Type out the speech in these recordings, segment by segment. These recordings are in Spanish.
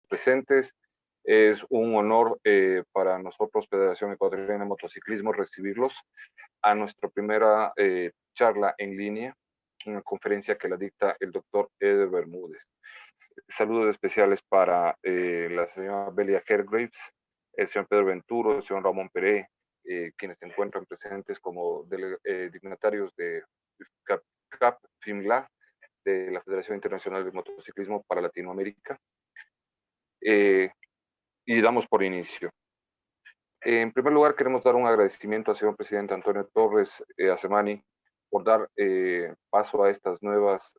presentes. Es un honor para nosotros, Federación Ecuatoriana de Motociclismo, recibirlos a nuestra primera charla en línea, una conferencia que la dicta el doctor Eder Bermúdez. Saludos especiales para la señora Belia Kergraves, el señor Pedro Venturo, el señor Ramón Peré, quienes se encuentran presentes como dignatarios de FIMLA, de la Federación Internacional de Motociclismo para Latinoamérica. Y damos por inicio. En primer lugar, queremos dar un agradecimiento al señor presidente Antonio Torres Acemani por dar paso a estas nuevas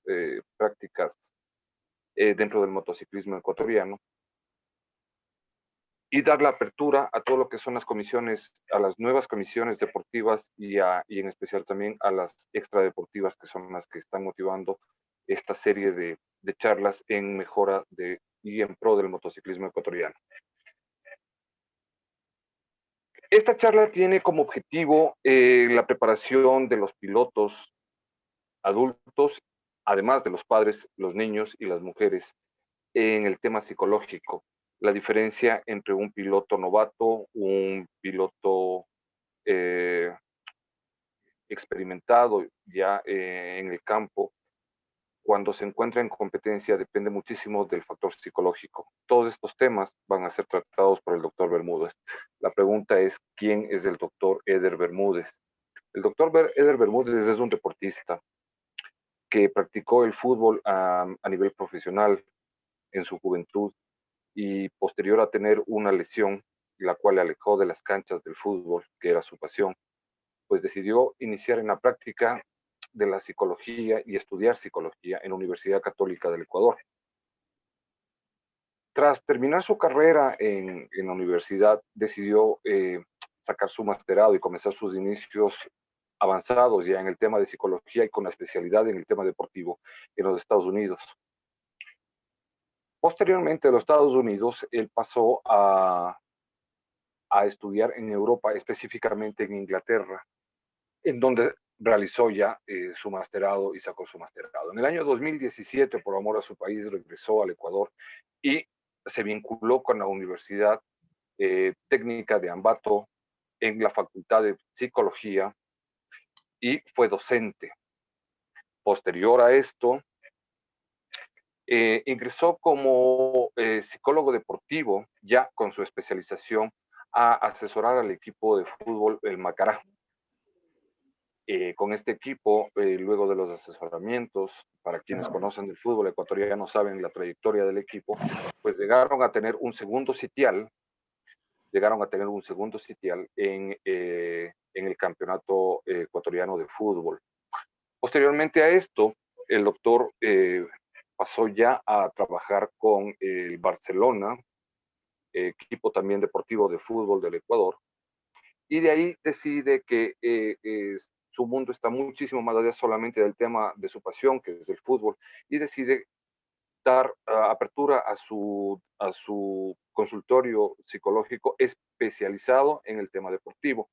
prácticas dentro del motociclismo ecuatoriano y dar la apertura a todo lo que son las comisiones, a las nuevas comisiones deportivas y en especial también a las extradeportivas, que son las que están motivando esta serie de charlas en mejora y en pro del motociclismo ecuatoriano. Esta charla tiene como objetivo la preparación de los pilotos adultos, además de los padres, los niños y las mujeres, en el tema psicológico. La diferencia entre un piloto novato, un piloto experimentado ya en el campo, cuando se encuentra en competencia, depende muchísimo del factor psicológico. Todos estos temas van a ser tratados por el doctor Bermúdez. La pregunta es, ¿quién es el doctor Eder Bermúdez? El doctor Eder Bermúdez es un deportista que practicó el fútbol a nivel profesional en su juventud y posterior a tener una lesión, la cual le alejó de las canchas del fútbol, que era su pasión, pues decidió iniciar en la práctica de la psicología y estudiar psicología en la Universidad Católica del Ecuador. Tras terminar su carrera en la universidad, decidió sacar su masterado y comenzar sus inicios avanzados ya en el tema de psicología y con la especialidad en el tema deportivo en los Estados Unidos. Posteriormente a los Estados Unidos, él pasó a estudiar en Europa, específicamente en Inglaterra, en donde realizó ya su masterado y sacó su masterado. En el año 2017, por amor a su país, regresó al Ecuador y se vinculó con la Universidad Técnica de Ambato en la Facultad de Psicología y fue docente. Posterior a esto, ingresó como psicólogo deportivo, ya con su especialización, a asesorar al equipo de fútbol, el Macará. Con este equipo, luego de los asesoramientos, para quienes conocen del fútbol ecuatoriano saben la trayectoria del equipo, pues llegaron a tener un segundo sitial en el campeonato ecuatoriano de fútbol. Posteriormente a esto, el doctor pasó ya a trabajar con el Barcelona, equipo también deportivo de fútbol del Ecuador, y de ahí decide que su mundo está muchísimo más allá solamente del tema de su pasión, que es el fútbol, y decide dar apertura a su consultorio psicológico especializado en el tema deportivo.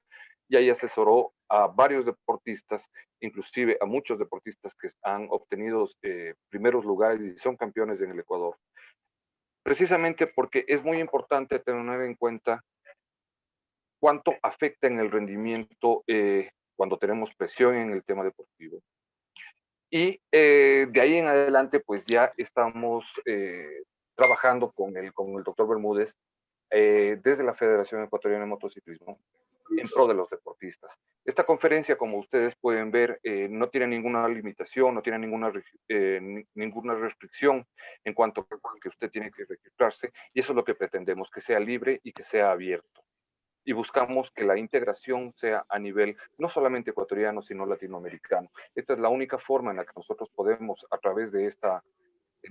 Y ahí asesoró a varios deportistas, inclusive a muchos deportistas que han obtenido primeros lugares y son campeones en el Ecuador. Precisamente porque es muy importante tener en cuenta cuánto afecta en el rendimiento cuando tenemos presión en el tema deportivo. Y de ahí en adelante, pues ya estamos trabajando con el doctor Bermúdez desde la Federación Ecuatoriana de Motociclismo en pro de los deportistas. Esta conferencia, como ustedes pueden ver, no tiene ninguna limitación, no tiene ninguna restricción en cuanto a que usted tiene que registrarse, y eso es lo que pretendemos, que sea libre y que sea abierto. Y buscamos que la integración sea a nivel no solamente ecuatoriano, sino latinoamericano. Esta es la única forma en la que nosotros podemos, a través de esta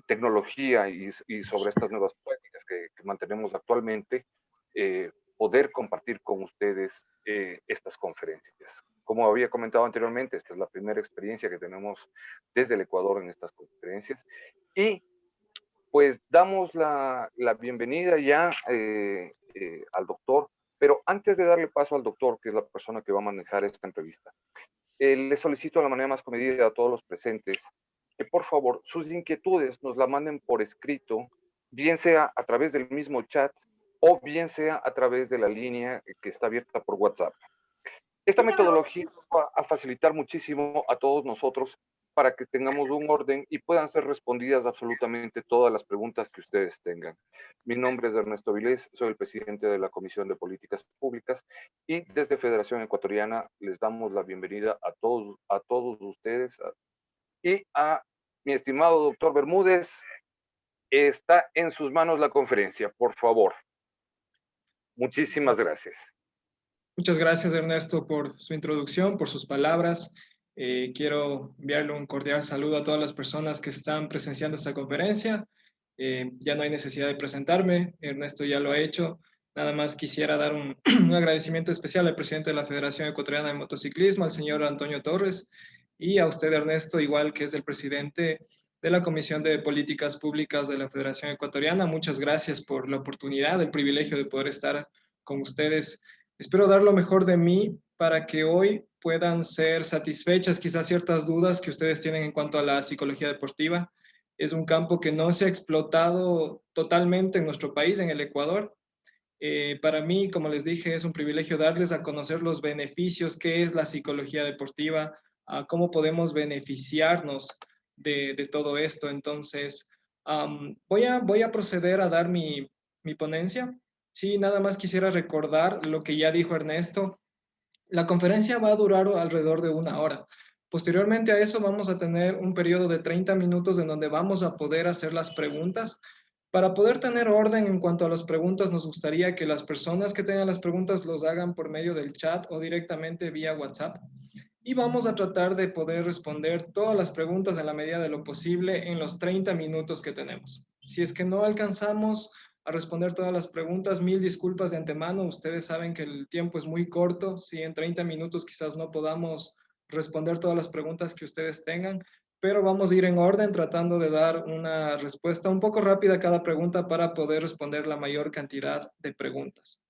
tecnología y sobre estas nuevas prácticas que mantenemos actualmente, poder compartir con ustedes estas conferencias. Como había comentado anteriormente, esta es la primera experiencia que tenemos desde el Ecuador en estas conferencias, y pues damos la bienvenida ya al doctor, pero antes de darle paso al doctor, que es la persona que va a manejar esta entrevista, le solicito de la manera más comedida a todos los presentes que por favor sus inquietudes nos la manden por escrito bien sea a través del mismo chat o bien sea a través de la línea que está abierta por WhatsApp. Esta metodología va a facilitar muchísimo a todos nosotros para que tengamos un orden y puedan ser respondidas absolutamente todas las preguntas que ustedes tengan. Mi nombre es Ernesto Vilés, soy el presidente de la Comisión de Políticas Públicas y desde Federación Ecuatoriana les damos la bienvenida a todos ustedes y a mi estimado doctor Bermúdez. Está en sus manos la conferencia, por favor. Muchísimas gracias. Muchas gracias, Ernesto, por su introducción, por sus palabras. Quiero enviarle un cordial saludo a todas las personas que están presenciando esta conferencia. Ya no hay necesidad de presentarme, Ernesto ya lo ha hecho. Nada más quisiera dar un, un agradecimiento especial al presidente de la Federación Ecuatoriana de Motociclismo, al señor Antonio Torres, y a usted, Ernesto, igual que es el presidente de la Comisión de Políticas Públicas de la Federación Ecuatoriana. Muchas gracias por la oportunidad, el privilegio de poder estar con ustedes. Espero dar lo mejor de mí para que hoy puedan ser satisfechas quizás ciertas dudas que ustedes tienen en cuanto a la psicología deportiva. Es un campo que no se ha explotado totalmente en nuestro país, en el Ecuador. Para mí, como les dije, es un privilegio darles a conocer los beneficios, qué es la psicología deportiva, cómo podemos beneficiarnos de todo esto. Entonces, voy a proceder a dar mi ponencia. Sí, nada más quisiera recordar lo que ya dijo Ernesto. La conferencia va a durar alrededor de 1 hora. Posteriormente a eso vamos a tener un periodo de 30 minutos en donde vamos a poder hacer las preguntas. Para poder tener orden en cuanto a las preguntas, nos gustaría que las personas que tengan las preguntas los hagan por medio del chat o directamente vía WhatsApp. Y vamos a tratar de poder responder todas las preguntas en la medida de lo posible en los 30 minutos que tenemos. Si es que no alcanzamos a responder todas las preguntas, mil disculpas de antemano. Ustedes saben que el tiempo es muy corto. Si en 30 minutos quizás no podamos responder todas las preguntas que ustedes tengan, pero vamos a ir en orden tratando de dar una respuesta un poco rápida a cada pregunta para poder responder la mayor cantidad de preguntas.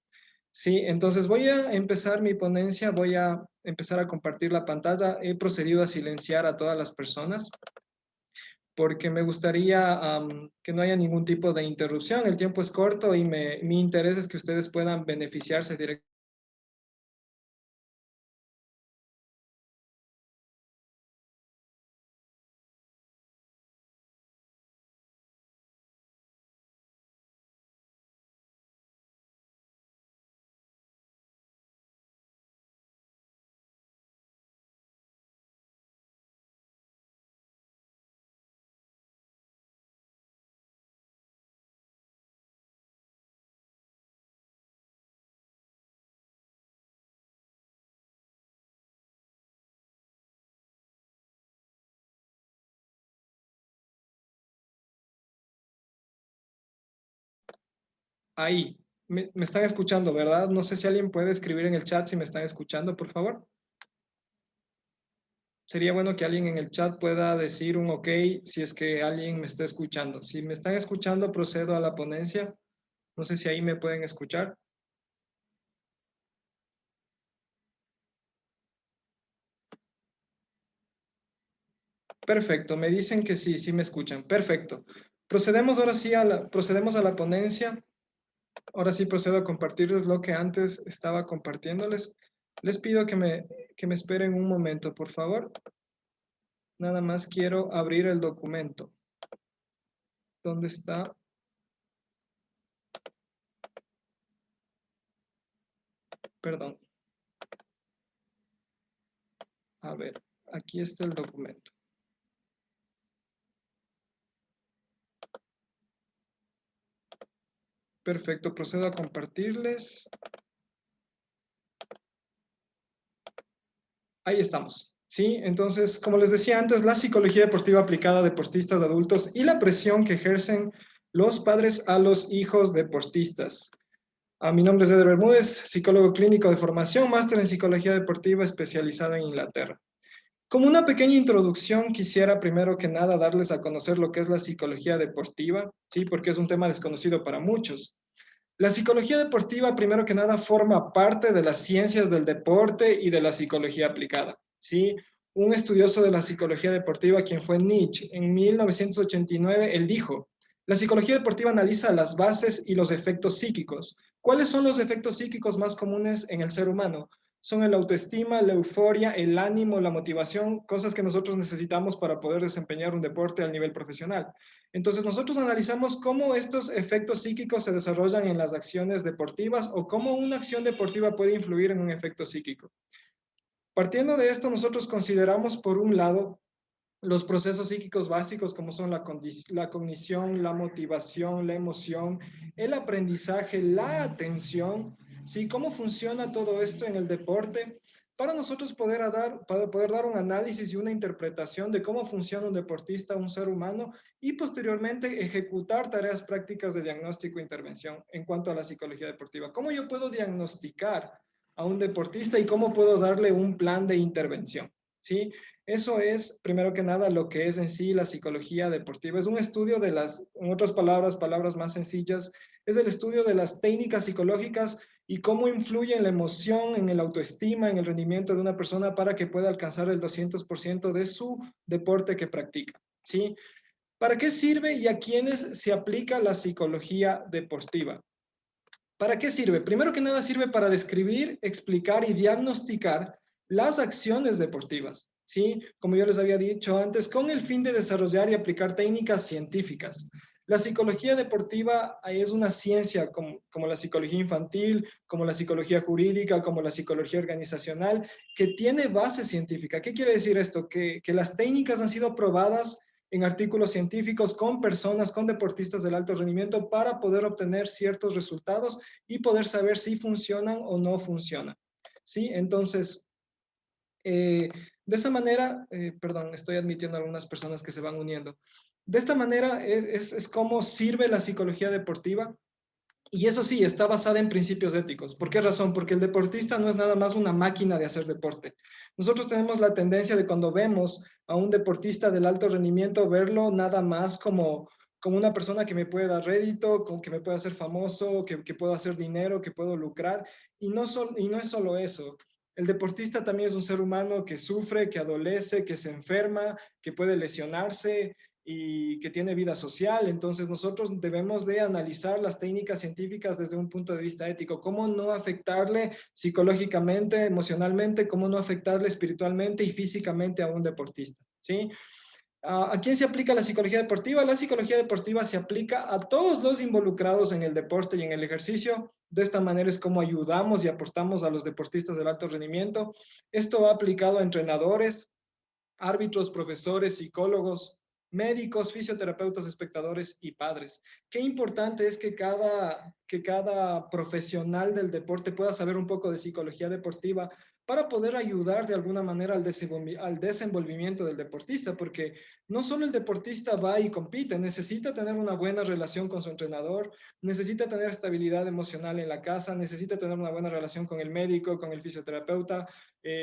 Sí, entonces voy a empezar mi ponencia, voy a empezar a compartir la pantalla. He procedido a silenciar a todas las personas porque me gustaría que no haya ningún tipo de interrupción. El tiempo es corto y mi interés es que ustedes puedan beneficiarse directamente. Ahí, me están escuchando, ¿verdad? No sé si alguien puede escribir en el chat si me están escuchando, por favor. Sería bueno que alguien en el chat pueda decir un ok si es que alguien me está escuchando. Si me están escuchando, procedo a la ponencia. No sé si ahí me pueden escuchar. Perfecto, me dicen que sí, sí me escuchan. Perfecto. Procedemos ahora sí procedemos a la ponencia. Ahora sí procedo a compartirles lo que antes estaba compartiéndoles. Les pido que me esperen un momento, por favor. Nada más quiero abrir el documento. ¿Dónde está? Perdón. A ver, aquí está el documento. Perfecto, procedo a compartirles. Ahí estamos. Sí, entonces, como les decía antes, la psicología deportiva aplicada a deportistas adultos y la presión que ejercen los padres a los hijos deportistas. Mi nombre es Eder Bermúdez, psicólogo clínico de formación, máster en psicología deportiva especializado en Inglaterra. Como una pequeña introducción, quisiera primero que nada darles a conocer lo que es la psicología deportiva, sí, porque es un tema desconocido para muchos. La psicología deportiva, primero que nada, forma parte de las ciencias del deporte y de la psicología aplicada, ¿sí? Un estudioso de la psicología deportiva, quien fue Nietzsche, en 1989, él dijo La psicología deportiva analiza las bases y los efectos psíquicos. ¿Cuáles son los efectos psíquicos más comunes en el ser humano? Son el autoestima, la euforia, el ánimo, la motivación, cosas que nosotros necesitamos para poder desempeñar un deporte al nivel profesional. Entonces nosotros analizamos cómo estos efectos psíquicos se desarrollan en las acciones deportivas o cómo una acción deportiva puede influir en un efecto psíquico. Partiendo de esto, nosotros consideramos, por un lado, los procesos psíquicos básicos como son la cognición, la motivación, la emoción, el aprendizaje, la atención, ¿sí? ¿Cómo funciona todo esto en el deporte? Para nosotros para poder dar un análisis y una interpretación de cómo funciona un deportista, un ser humano, y posteriormente ejecutar tareas prácticas de diagnóstico e intervención en cuanto a la psicología deportiva. ¿Cómo yo puedo diagnosticar a un deportista y cómo puedo darle un plan de intervención? ¿Sí? Eso es, primero que nada, lo que es en sí la psicología deportiva. Es un estudio de las, en otras palabras, palabras más sencillas, es el estudio de las técnicas psicológicas y cómo influye en la emoción, en el autoestima, en el rendimiento de una persona para que pueda alcanzar el 200% de su deporte que practica. ¿Sí? ¿Para qué sirve y a quiénes se aplica la psicología deportiva? ¿Para qué sirve? Primero que nada sirve para describir, explicar y diagnosticar las acciones deportivas, ¿sí? Como yo les había dicho antes, con el fin de desarrollar y aplicar técnicas científicas. La psicología deportiva es una ciencia como la psicología infantil, como la psicología jurídica, como la psicología organizacional, que tiene base científica. ¿Qué quiere decir esto? Que las técnicas han sido probadas en artículos científicos con personas, con deportistas del alto rendimiento para poder obtener ciertos resultados y poder saber si funcionan o no funcionan. ¿Sí? Entonces, de esa manera, perdón, estoy admitiendo a algunas personas que se van uniendo. De esta manera es como sirve la psicología deportiva. Y eso sí, está basada en principios éticos. ¿Por qué razón? Porque el deportista no es nada más una máquina de hacer deporte. Nosotros tenemos la tendencia de cuando vemos a un deportista del alto rendimiento, verlo nada más como una persona que me puede dar rédito, que me puede hacer famoso, que puedo hacer dinero, que puedo lucrar. Y no es solo eso. El deportista también es un ser humano que sufre, que adolece, que se enferma, que puede lesionarse, y que tiene vida social. Entonces nosotros debemos de analizar las técnicas científicas desde un punto de vista ético, cómo no afectarle psicológicamente, emocionalmente, cómo no afectarle espiritualmente y físicamente a un deportista, ¿sí? ¿A quién se aplica la psicología deportiva? La psicología deportiva se aplica a todos los involucrados en el deporte y en el ejercicio. De esta manera es como ayudamos y aportamos a los deportistas del alto rendimiento. Esto va aplicado a entrenadores, árbitros, profesores, psicólogos, médicos, fisioterapeutas, espectadores y padres. Qué importante es que cada profesional del deporte pueda saber un poco de psicología deportiva para poder ayudar de alguna manera al desenvolvimiento del deportista, porque no solo el deportista va y compite, necesita tener una buena relación con su entrenador, necesita tener estabilidad emocional en la casa, necesita tener una buena relación con el médico, con el fisioterapeuta,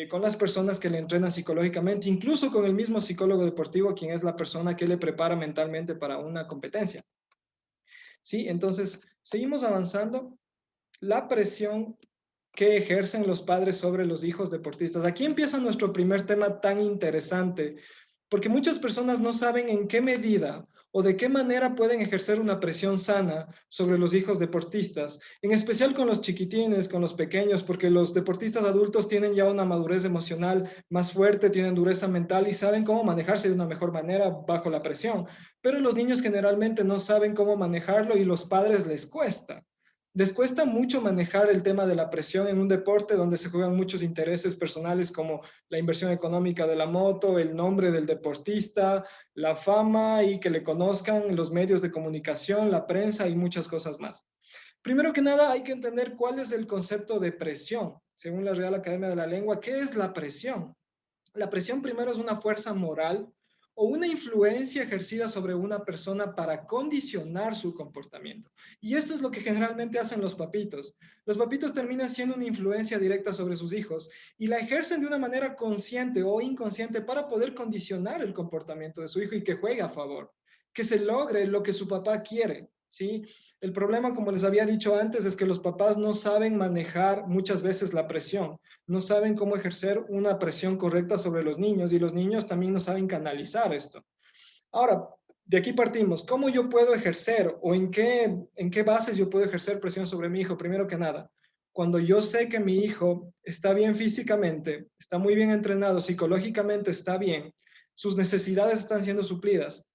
con las personas que le entrenan psicológicamente, incluso con el mismo psicólogo deportivo, quien es la persona que le prepara mentalmente para una competencia. Sí, entonces seguimos avanzando. La presión que ejercen los padres sobre los hijos deportistas. Aquí empieza nuestro primer tema tan interesante, porque muchas personas no saben en qué medida o de qué manera pueden ejercer una presión sana sobre los hijos deportistas, en especial con los chiquitines, con los pequeños, porque los deportistas adultos tienen ya una madurez emocional más fuerte, tienen dureza mental y saben cómo manejarse de una mejor manera bajo la presión, pero los niños generalmente no saben cómo manejarlo y los padres les cuesta. Les cuesta mucho manejar el tema de la presión en un deporte donde se juegan muchos intereses personales como la inversión económica de la moto, el nombre del deportista, la fama y que le conozcan los medios de comunicación, la prensa y muchas cosas más. Primero que nada, hay que entender cuál es el concepto de presión. Según la Real Academia de la Lengua, ¿qué es la presión? La presión primero es una fuerza moral o una influencia ejercida sobre una persona para condicionar su comportamiento. Y esto es lo que generalmente hacen los papitos. Los papitos terminan siendo una influencia directa sobre sus hijos y la ejercen de una manera consciente o inconsciente para poder condicionar el comportamiento de su hijo y que juegue a favor, que se logre lo que su papá quiere, ¿sí? El problema, como les había dicho antes, es que los papás no saben manejar muchas veces la presión, no saben cómo ejercer una presión correcta sobre los niños y los niños también no saben canalizar esto. Ahora, de aquí partimos. ¿Cómo yo puedo ejercer o en qué bases yo puedo ejercer presión sobre mi hijo? Primero que nada, cuando yo sé que mi hijo está bien físicamente, está muy bien entrenado, psicológicamente está bien, sus necesidades están siendo suplidas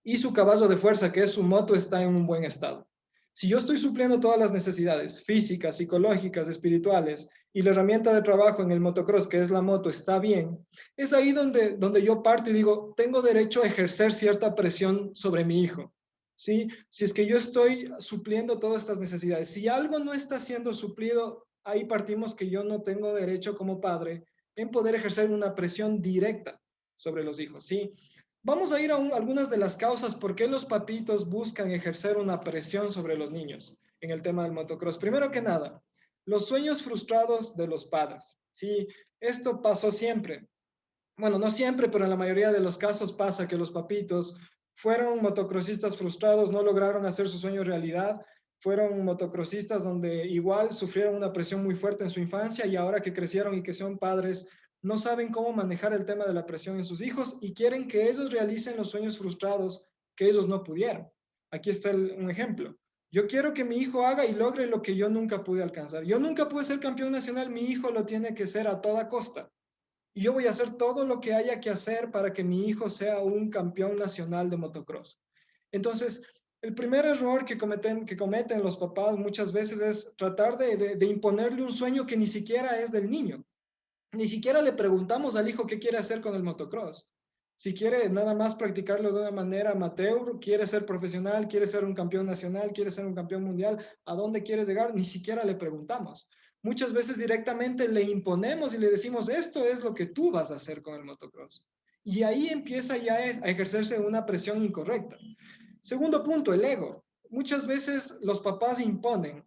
y su caballo de fuerza, que es su moto, está en un buen estado. Si yo estoy supliendo todas las necesidades físicas, psicológicas, espirituales, y la herramienta de trabajo en el motocross, que es la moto, está bien, es ahí donde yo parto y digo, tengo derecho a ejercer cierta presión sobre mi hijo. ¿Sí? Si es que yo estoy supliendo todas estas necesidades, si algo no está siendo suplido, ahí partimos que yo no tengo derecho como padre en poder ejercer una presión directa sobre los hijos. ¿Sí? Vamos a ir a algunas de las causas por qué los papitos buscan ejercer una presión sobre los niños en el tema del motocross. Primero que nada, los sueños frustrados de los padres. Sí, esto pasó siempre. Bueno, no siempre, pero en la mayoría de los casos pasa que los papitos fueron motocrossistas frustrados, no lograron hacer su sueño realidad, fueron motocrossistas donde igual sufrieron una presión muy fuerte en su infancia y ahora que crecieron y que son padres, no saben cómo manejar el tema de la presión en sus hijos y quieren que ellos realicen los sueños frustrados que ellos no pudieron. Aquí está un ejemplo. Yo quiero que mi hijo haga y logre lo que yo nunca pude alcanzar. Yo nunca pude ser campeón nacional, mi hijo lo tiene que ser a toda costa. Y yo voy a hacer todo lo que haya que hacer para que mi hijo sea un campeón nacional de motocross. Entonces, el primer error que cometen los papás muchas veces es tratar de imponerle un sueño que ni siquiera es del niño. Ni siquiera le preguntamos al hijo qué quiere hacer con el motocross. Si quiere nada más practicarlo de una manera amateur, quiere ser profesional, quiere ser un campeón nacional, quiere ser un campeón mundial, ¿a dónde quiere llegar? Ni siquiera le preguntamos. Muchas veces directamente le imponemos y le decimos, esto es lo que tú vas a hacer con el motocross. Y ahí empieza ya a ejercerse una presión incorrecta. Segundo punto, el ego. Muchas veces los papás imponen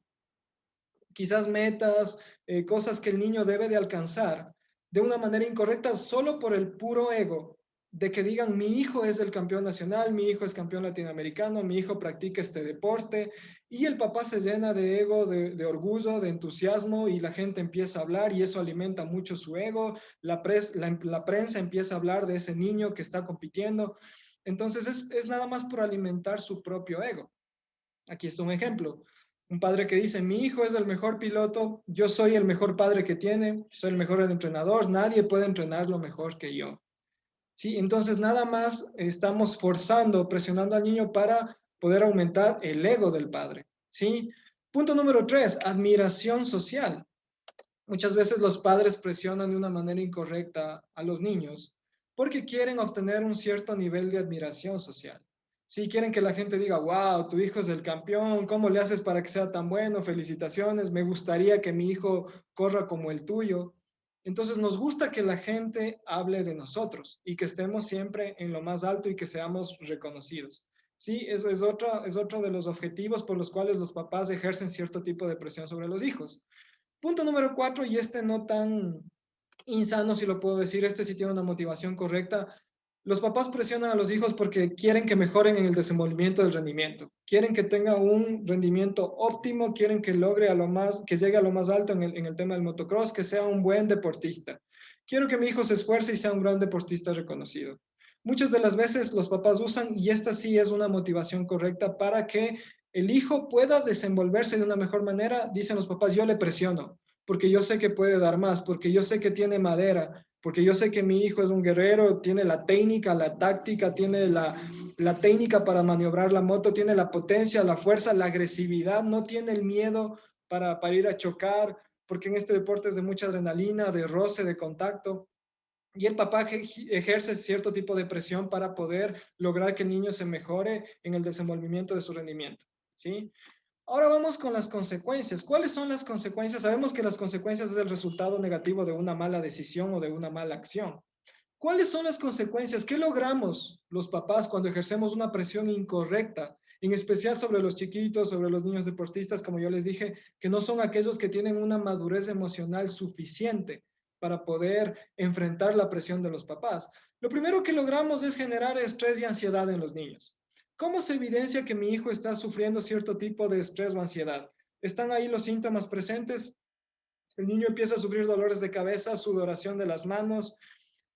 quizás metas, cosas que el niño debe de alcanzar de una manera incorrecta solo por el puro ego de que digan mi hijo es el campeón nacional, mi hijo es campeón latinoamericano, mi hijo practica este deporte y el papá se llena de ego, de orgullo, de entusiasmo y la gente empieza a hablar y eso alimenta mucho su ego, la prensa empieza a hablar de ese niño que está compitiendo, entonces es nada más por alimentar su propio ego. Aquí está un ejemplo. Un padre que dice, mi hijo es el mejor piloto, yo soy el mejor padre que tiene, soy el mejor entrenador, nadie puede entrenarlo mejor que yo. Sí, entonces nada más estamos forzando, presionando al niño para poder aumentar el ego del padre. Sí. Punto número 3, admiración social. Muchas veces los padres presionan de una manera incorrecta a los niños porque quieren obtener un cierto nivel de admiración social. Si quieren que la gente diga, wow, tu hijo es el campeón, ¿cómo le haces para que sea tan bueno? Felicitaciones, me gustaría que mi hijo corra como el tuyo. Entonces nos gusta que la gente hable de nosotros y que estemos siempre en lo más alto y que seamos reconocidos. Sí, eso es otro de los objetivos por los cuales los papás ejercen cierto tipo de presión sobre los hijos. Punto número 4, y este no tan insano, si lo puedo decir, este sí tiene una motivación correcta. Los papás presionan a los hijos porque quieren que mejoren en el desenvolvimiento del rendimiento. Quieren que tenga un rendimiento óptimo, quieren que logre a lo más, que llegue a lo más alto en el tema del motocross, que sea un buen deportista. Quiero que mi hijo se esfuerce y sea un gran deportista reconocido. Muchas de las veces los papás usan, y esta sí es una motivación correcta, para que el hijo pueda desenvolverse de una mejor manera, dicen los papás, yo le presiono, porque yo sé que puede dar más, porque yo sé que tiene madera, porque yo sé que mi hijo es un guerrero, tiene la técnica, la táctica, tiene la técnica para maniobrar la moto, tiene la potencia, la fuerza, la agresividad, no tiene el miedo para ir a chocar, porque en este deporte es de mucha adrenalina, de roce, de contacto. Y el papá ejerce cierto tipo de presión para poder lograr que el niño se mejore en el desenvolvimiento de su rendimiento. ¿Sí? Ahora vamos con las consecuencias. ¿Cuáles son las consecuencias? Sabemos que las consecuencias es el resultado negativo de una mala decisión o de una mala acción. ¿Cuáles son las consecuencias? ¿Qué logramos los papás cuando ejercemos una presión incorrecta? En especial sobre los chiquitos, sobre los niños deportistas, como yo les dije, que no son aquellos que tienen una madurez emocional suficiente para poder enfrentar la presión de los papás. Lo primero que logramos es generar estrés y ansiedad en los niños. ¿Cómo se evidencia que mi hijo está sufriendo cierto tipo de estrés o ansiedad? ¿Están ahí los síntomas presentes? El niño empieza a sufrir dolores de cabeza, sudoración de las manos,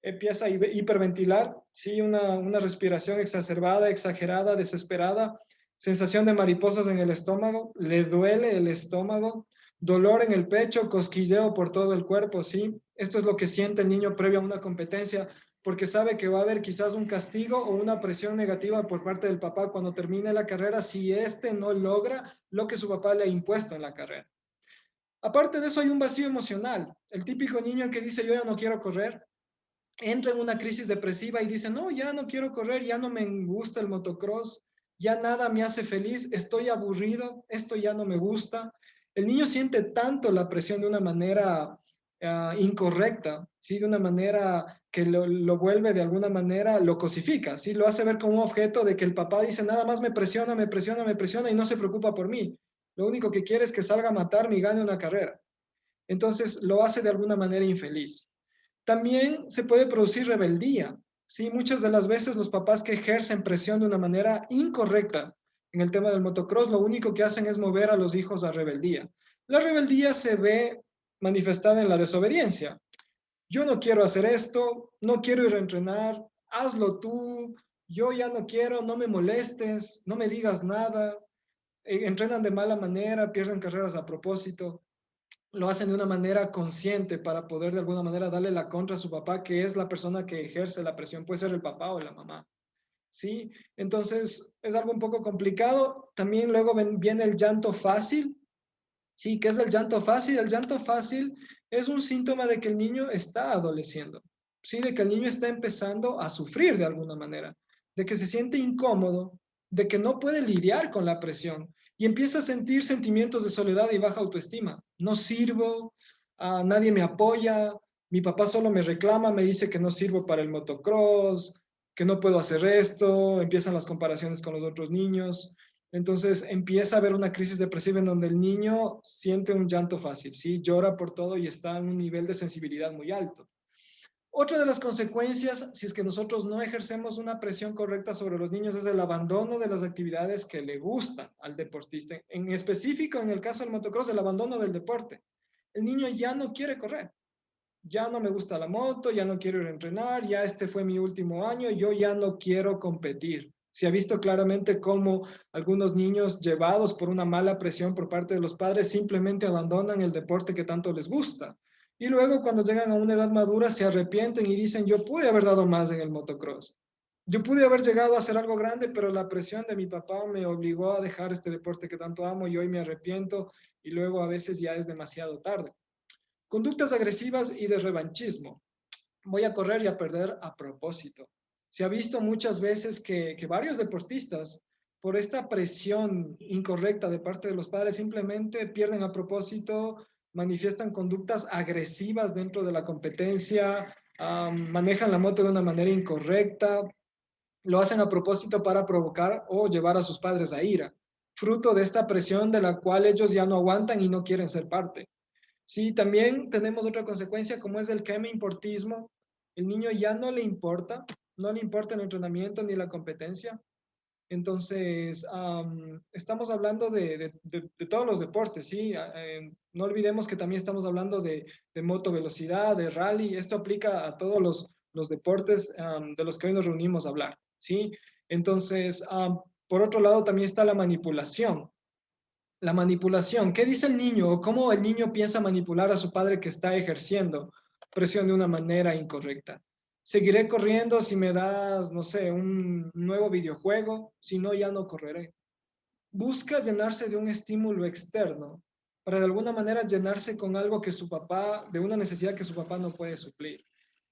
empieza a hiperventilar, ¿sí? Una respiración exacerbada, exagerada, desesperada, sensación de mariposas en el estómago, le duele el estómago, dolor en el pecho, cosquilleo por todo el cuerpo, ¿sí? Esto es lo que siente el niño previo a una competencia, porque sabe que va a haber quizás un castigo o una presión negativa por parte del papá cuando termine la carrera si éste no logra lo que su papá le ha impuesto en la carrera. Aparte de eso, hay un vacío emocional. El típico niño que dice, yo ya no quiero correr, entra en una crisis depresiva y dice, no, ya no quiero correr, ya no me gusta el motocross, ya nada me hace feliz, estoy aburrido, esto ya no me gusta. El niño siente tanto la presión de una manera incorrecta, ¿sí? De una manera que lo vuelve de alguna manera, lo cosifica, ¿sí? Lo hace ver como un objeto de que el papá dice, nada más me presiona, me presiona, me presiona y no se preocupa por mí. Lo único que quiere es que salga a matarme y gane una carrera. Entonces lo hace de alguna manera infeliz. También se puede producir rebeldía. Sí, muchas de las veces los papás que ejercen presión de una manera incorrecta en el tema del motocross, lo único que hacen es mover a los hijos a rebeldía. La rebeldía se ve manifestada en la desobediencia. Yo no quiero hacer esto, no quiero ir a entrenar, hazlo tú, yo ya no quiero, no me molestes, no me digas nada. Entrenan de mala manera, pierden carreras a propósito, lo hacen de una manera consciente para poder de alguna manera darle la contra a su papá, que es la persona que ejerce la presión, puede ser el papá o la mamá. ¿Sí? Entonces es algo un poco complicado. También luego viene el llanto fácil. Sí, ¿qué es el llanto fácil? El llanto fácil es un síntoma de que el niño está adoleciendo, ¿sí? De que el niño está empezando a sufrir de alguna manera, de que se siente incómodo, de que no puede lidiar con la presión y empieza a sentir sentimientos de soledad y baja autoestima. No sirvo, nadie me apoya, mi papá solo me reclama, me dice que no sirvo para el motocross, que no puedo hacer esto, empiezan las comparaciones con los otros niños. Entonces empieza a haber una crisis depresiva en donde el niño siente un llanto fácil, ¿sí? Llora por todo y está en un nivel de sensibilidad muy alto. Otra de las consecuencias, si es que nosotros no ejercemos una presión correcta sobre los niños, es el abandono de las actividades que le gustan al deportista. En específico, en el caso del motocross, el abandono del deporte. El niño ya no quiere correr, ya no me gusta la moto, ya no quiero ir a entrenar, ya este fue mi último año, yo ya no quiero competir. Se ha visto claramente cómo algunos niños llevados por una mala presión por parte de los padres simplemente abandonan el deporte que tanto les gusta. Y luego cuando llegan a una edad madura se arrepienten y dicen, yo pude haber dado más en el motocross. Yo pude haber llegado a hacer algo grande, pero la presión de mi papá me obligó a dejar este deporte que tanto amo y hoy me arrepiento y luego a veces ya es demasiado tarde. Conductas agresivas y de revanchismo. Voy a correr y a perder a propósito. Se ha visto muchas veces que varios deportistas, por esta presión incorrecta de parte de los padres, simplemente pierden a propósito, manifiestan conductas agresivas dentro de la competencia, manejan la moto de una manera incorrecta, lo hacen a propósito para provocar o llevar a sus padres a ira, fruto de esta presión de la cual ellos ya no aguantan y no quieren ser parte. Sí, también tenemos otra consecuencia como es el importismo. El niño ya no le importa, no le importa el entrenamiento ni la competencia. Entonces, estamos hablando de todos los deportes, ¿sí? No olvidemos que también estamos hablando de moto velocidad, de rally. Esto aplica a todos los deportes de los que hoy nos reunimos a hablar, ¿sí? Entonces, por otro lado, también está la manipulación. La manipulación. ¿Qué dice el niño o cómo el niño piensa manipular a su padre que está ejerciendo presión de una manera incorrecta? Seguiré corriendo si me das, no sé, un nuevo videojuego, si no, ya no correré. Busca llenarse de un estímulo externo para de alguna manera llenarse con algo que su papá, de una necesidad que su papá no puede suplir.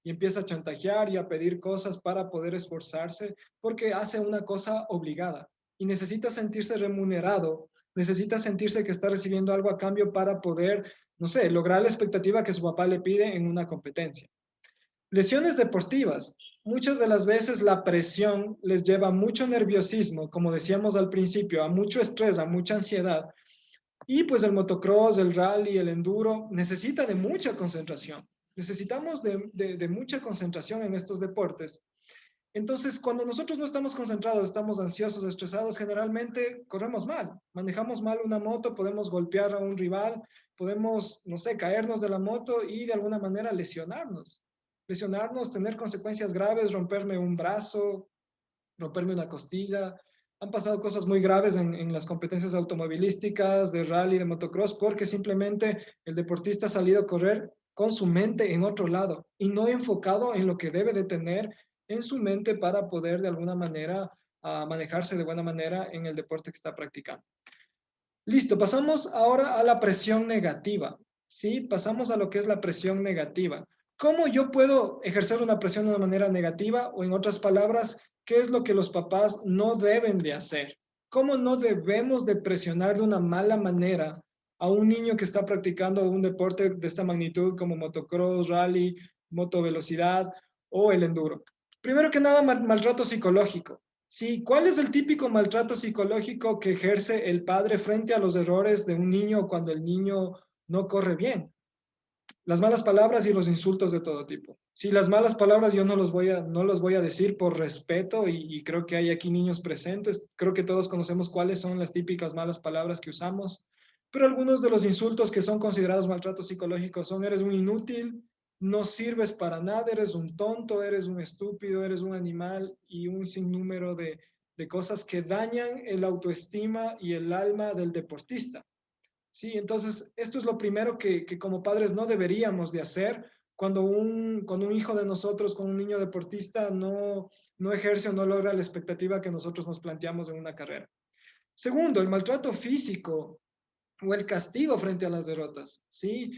Y empieza a chantajear y a pedir cosas para poder esforzarse porque hace una cosa obligada y necesita sentirse remunerado, necesita sentirse que está recibiendo algo a cambio para poder, no sé, lograr la expectativa que su papá le pide en una competencia. Lesiones deportivas. Muchas de las veces la presión les lleva a mucho nerviosismo, como decíamos al principio, a mucho estrés, a mucha ansiedad. Y pues el motocross, el rally, el enduro necesita de mucha concentración. Necesitamos de mucha concentración en estos deportes. Entonces, cuando nosotros no estamos concentrados, estamos ansiosos, estresados, generalmente corremos mal, manejamos mal una moto, podemos golpear a un rival, podemos, no sé, caernos de la moto y de alguna manera lesionarnos. lesionarnos, tener consecuencias graves, romperme un brazo, romperme una costilla. Han pasado cosas muy graves en las competencias automovilísticas, de rally, de motocross, porque simplemente el deportista ha salido a correr con su mente en otro lado y no enfocado en lo que debe de tener en su mente para poder de alguna manera manejarse de buena manera en el deporte que está practicando. Listo, pasamos ahora a la presión negativa. Sí, pasamos a lo que es la presión negativa. ¿Cómo yo puedo ejercer una presión de una manera negativa? O en otras palabras, ¿qué es lo que los papás no deben de hacer? ¿Cómo no debemos de presionar de una mala manera a un niño que está practicando un deporte de esta magnitud como motocross, rally, motovelocidad o el enduro? Primero que nada, maltrato psicológico. Sí, ¿cuál es el típico maltrato psicológico que ejerce el padre frente a los errores de un niño cuando el niño no corre bien? Las malas palabras y los insultos de todo tipo. Sí, las malas palabras yo no los voy a decir por respeto y creo que hay aquí niños presentes. Creo que todos conocemos cuáles son las típicas malas palabras que usamos, pero algunos de los insultos que son considerados maltratos psicológicos son: eres un inútil, no sirves para nada, eres un tonto, eres un estúpido, eres un animal y un sinnúmero de cosas que dañan el autoestima y el alma del deportista. Sí, entonces esto es lo primero que como padres no deberíamos de hacer cuando un hijo de nosotros, con un niño deportista, no ejerce o no logra la expectativa que nosotros nos planteamos en una carrera. Segundo, el maltrato físico o el castigo frente a las derrotas. Sí,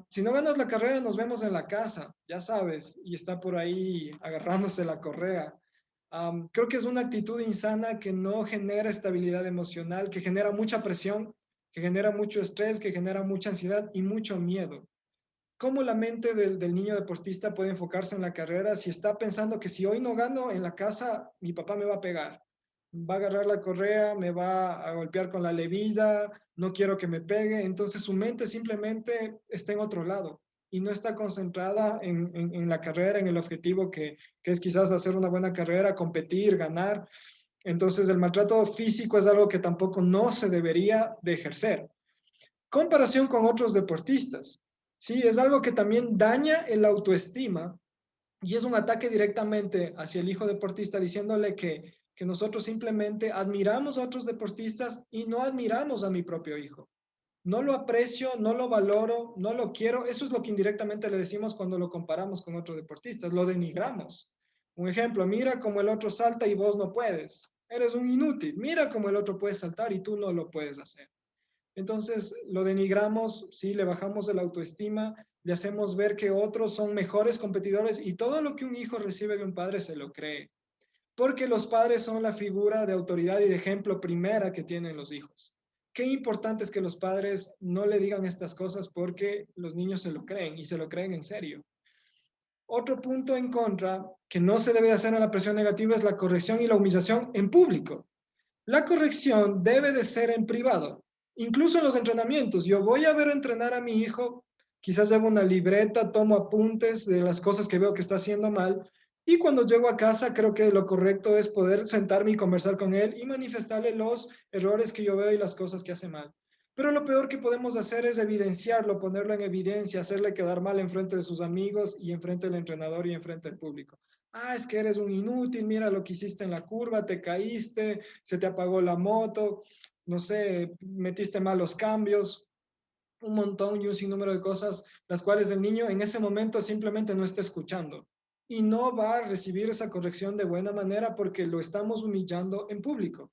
si no ganas la carrera, nos vemos en la casa, ya sabes, y está por ahí agarrándose la correa. Creo que es una actitud insana que no genera estabilidad emocional, que genera mucha presión, que genera mucho estrés, que genera mucha ansiedad y mucho miedo. ¿Cómo la mente del niño deportista puede enfocarse en la carrera si está pensando que si hoy no gano en la casa, mi papá me va a pegar? Va a agarrar la correa, me va a golpear con la levilla, no quiero que me pegue. Entonces su mente simplemente está en otro lado y no está concentrada en la carrera, en el objetivo que es quizás hacer una buena carrera, competir, ganar. Entonces el maltrato físico es algo que tampoco no se debería de ejercer. Comparación con otros deportistas. Sí, es algo que también daña el autoestima y es un ataque directamente hacia el hijo deportista diciéndole que nosotros simplemente admiramos a otros deportistas y no admiramos a mi propio hijo. No lo aprecio, no lo valoro, no lo quiero. Eso es lo que indirectamente le decimos cuando lo comparamos con otros deportistas, lo denigramos. Un ejemplo: mira cómo el otro salta y vos no puedes. Eres un inútil. Mira cómo el otro puede saltar y tú no lo puedes hacer. Entonces lo denigramos, sí, le bajamos el autoestima, le hacemos ver que otros son mejores competidores y todo lo que un hijo recibe de un padre se lo cree, porque los padres son la figura de autoridad y de ejemplo primera que tienen los hijos. Qué importante es que los padres no le digan estas cosas porque los niños se lo creen y se lo creen en serio. Otro punto en contra que no se debe hacer en la presión negativa es la corrección y la humillación en público. La corrección debe de ser en privado, incluso en los entrenamientos. Yo voy a ver entrenar a mi hijo, quizás llevo una libreta, tomo apuntes de las cosas que veo que está haciendo mal, y cuando llego a casa creo que lo correcto es poder sentarme y conversar con él y manifestarle los errores que yo veo y las cosas que hace mal. Pero lo peor que podemos hacer es evidenciarlo, ponerlo en evidencia, hacerle quedar mal en frente de sus amigos y en frente del entrenador y en frente del público. Ah, es que eres un inútil, mira lo que hiciste en la curva, te caíste, se te apagó la moto, no sé, metiste malos cambios, un montón y un sinnúmero de cosas, las cuales el niño en ese momento simplemente no está escuchando y no va a recibir esa corrección de buena manera porque lo estamos humillando en público.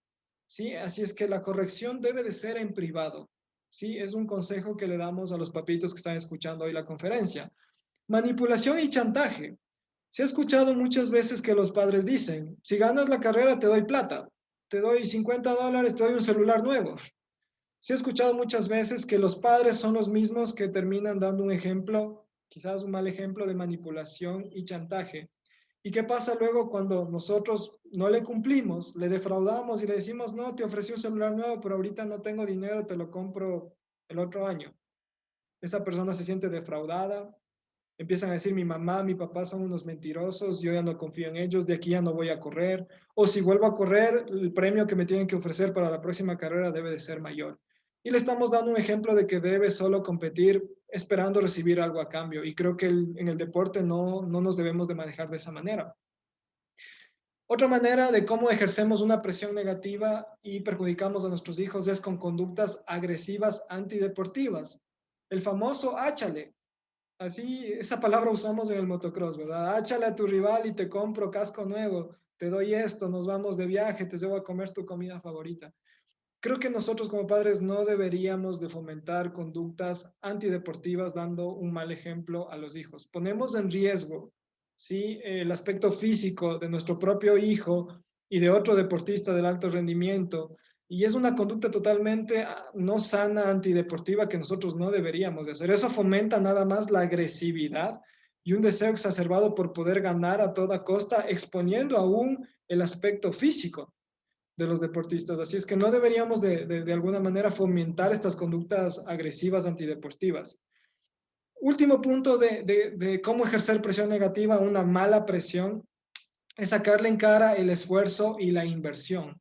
¿Sí? Así es que la corrección debe de ser en privado. ¿Sí? Es un consejo que le damos a los papitos que están escuchando hoy la conferencia. Manipulación y chantaje. Se ha escuchado muchas veces que los padres dicen: si ganas la carrera te doy plata, te doy $50, te doy un celular nuevo. Se ha escuchado muchas veces que los padres son los mismos que terminan dando un ejemplo, quizás un mal ejemplo de manipulación y chantaje. ¿Y qué pasa luego cuando nosotros no le cumplimos, le defraudamos y le decimos: no, te ofrecí un celular nuevo, pero ahorita no tengo dinero, te lo compro el otro año? Esa persona se siente defraudada, empiezan a decir: mi mamá, mi papá son unos mentirosos, yo ya no confío en ellos, de aquí ya no voy a correr, o si vuelvo a correr, el premio que me tienen que ofrecer para la próxima carrera debe de ser mayor. Y le estamos dando un ejemplo de que debe solo competir esperando recibir algo a cambio. Y creo que en el deporte no nos debemos de manejar de esa manera. Otra manera de cómo ejercemos una presión negativa y perjudicamos a nuestros hijos es con conductas agresivas antideportivas. El famoso áchale. Así, esa palabra usamos en el motocross, ¿verdad? Áchale a tu rival y te compro casco nuevo, te doy esto, nos vamos de viaje, te llevo a comer tu comida favorita. Creo que nosotros como padres no deberíamos de fomentar conductas antideportivas dando un mal ejemplo a los hijos. Ponemos en riesgo, ¿sí? El aspecto físico de nuestro propio hijo y de otro deportista del alto rendimiento. Y es una conducta totalmente no sana, antideportiva, que nosotros no deberíamos de hacer. Eso fomenta nada más la agresividad y un deseo exacerbado por poder ganar a toda costa, exponiendo aún el aspecto físico de los deportistas. Así es que no deberíamos de alguna manera fomentar estas conductas agresivas antideportivas. Último punto de cómo ejercer presión negativa, una mala presión, es sacarle en cara el esfuerzo y la inversión.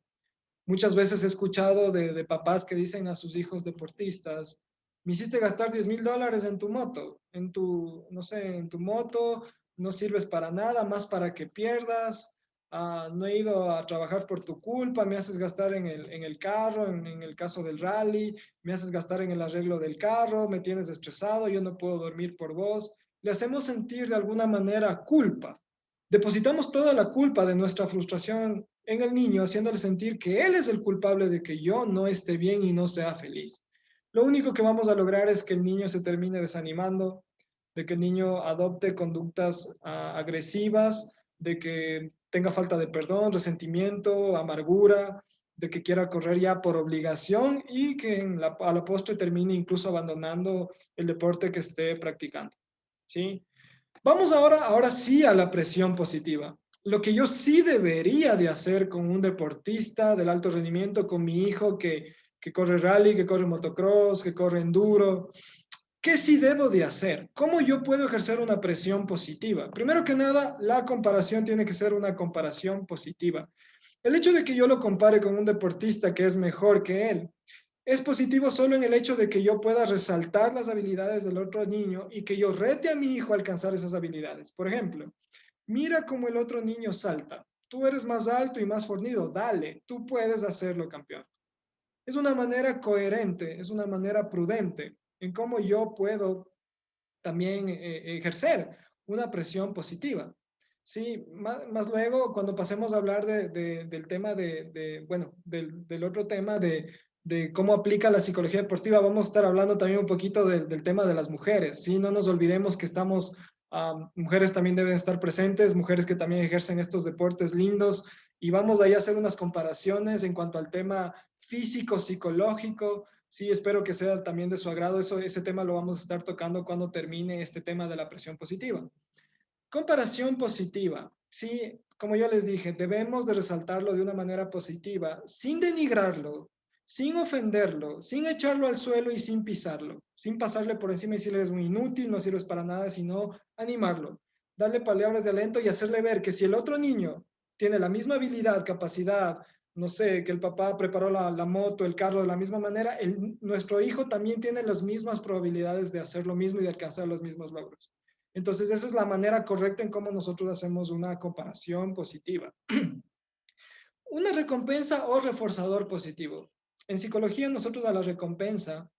Muchas veces he escuchado de papás que dicen a sus hijos deportistas: me hiciste gastar $10,000 en tu moto, en tu, no sé, en tu moto, no sirves para nada, más para que pierdas, no he ido a trabajar por tu culpa, me haces gastar en el carro, en el caso del rally, me haces gastar en el arreglo del carro, me tienes estresado, yo no puedo dormir por vos. Le hacemos sentir de alguna manera culpa. Depositamos toda la culpa de nuestra frustración en el niño, haciéndole sentir que él es el culpable de que yo no esté bien y no sea feliz. Lo único que vamos a lograr es que el niño se termine desanimando, de que el niño adopte conductas agresivas, de que tenga falta de perdón, resentimiento, amargura, de que quiera correr ya por obligación y que a la postre termine incluso abandonando el deporte que esté practicando. ¿Sí? Vamos ahora sí a la presión positiva. Lo que yo sí debería de hacer con un deportista del alto rendimiento, con mi hijo que corre rally, que corre motocross, que corre enduro. ¿Qué sí debo de hacer? ¿Cómo yo puedo ejercer una presión positiva? Primero que nada, la comparación tiene que ser una comparación positiva. El hecho de que yo lo compare con un deportista que es mejor que él, es positivo solo en el hecho de que yo pueda resaltar las habilidades del otro niño y que yo rete a mi hijo a alcanzar esas habilidades. Por ejemplo, mira cómo el otro niño salta. Tú eres más alto y más fornido. Dale, tú puedes hacerlo, campeón. Es una manera coherente, es una manera prudente en cómo yo puedo también ejercer una presión positiva. Sí, más luego, cuando pasemos a hablar del tema bueno, del otro tema de cómo aplica la psicología deportiva, vamos a estar hablando también un poquito del tema de las mujeres, ¿sí? No nos olvidemos que estamos, mujeres también deben estar presentes, mujeres que también ejercen estos deportes lindos, y vamos ahí a hacer unas comparaciones en cuanto al tema físico, psicológico. Sí, espero que sea también de su agrado. Ese tema lo vamos a estar tocando cuando termine este tema de la presión positiva. Comparación positiva. Sí, como yo les dije, debemos de resaltarlo de una manera positiva, sin denigrarlo, sin ofenderlo, sin echarlo al suelo y sin pisarlo, sin pasarle por encima y decirle eres muy inútil, no sirves para nada, sino animarlo, darle palabras de aliento y hacerle ver que si el otro niño tiene la misma habilidad, capacidad, no sé, que el papá preparó la moto, el carro de la misma manera, nuestro hijo también tiene las mismas probabilidades de hacer lo mismo y de alcanzar los mismos logros. Entonces, esa es la manera correcta en cómo nosotros hacemos una comparación positiva. Una recompensa o reforzador positivo. En psicología, nosotros a la recompensa,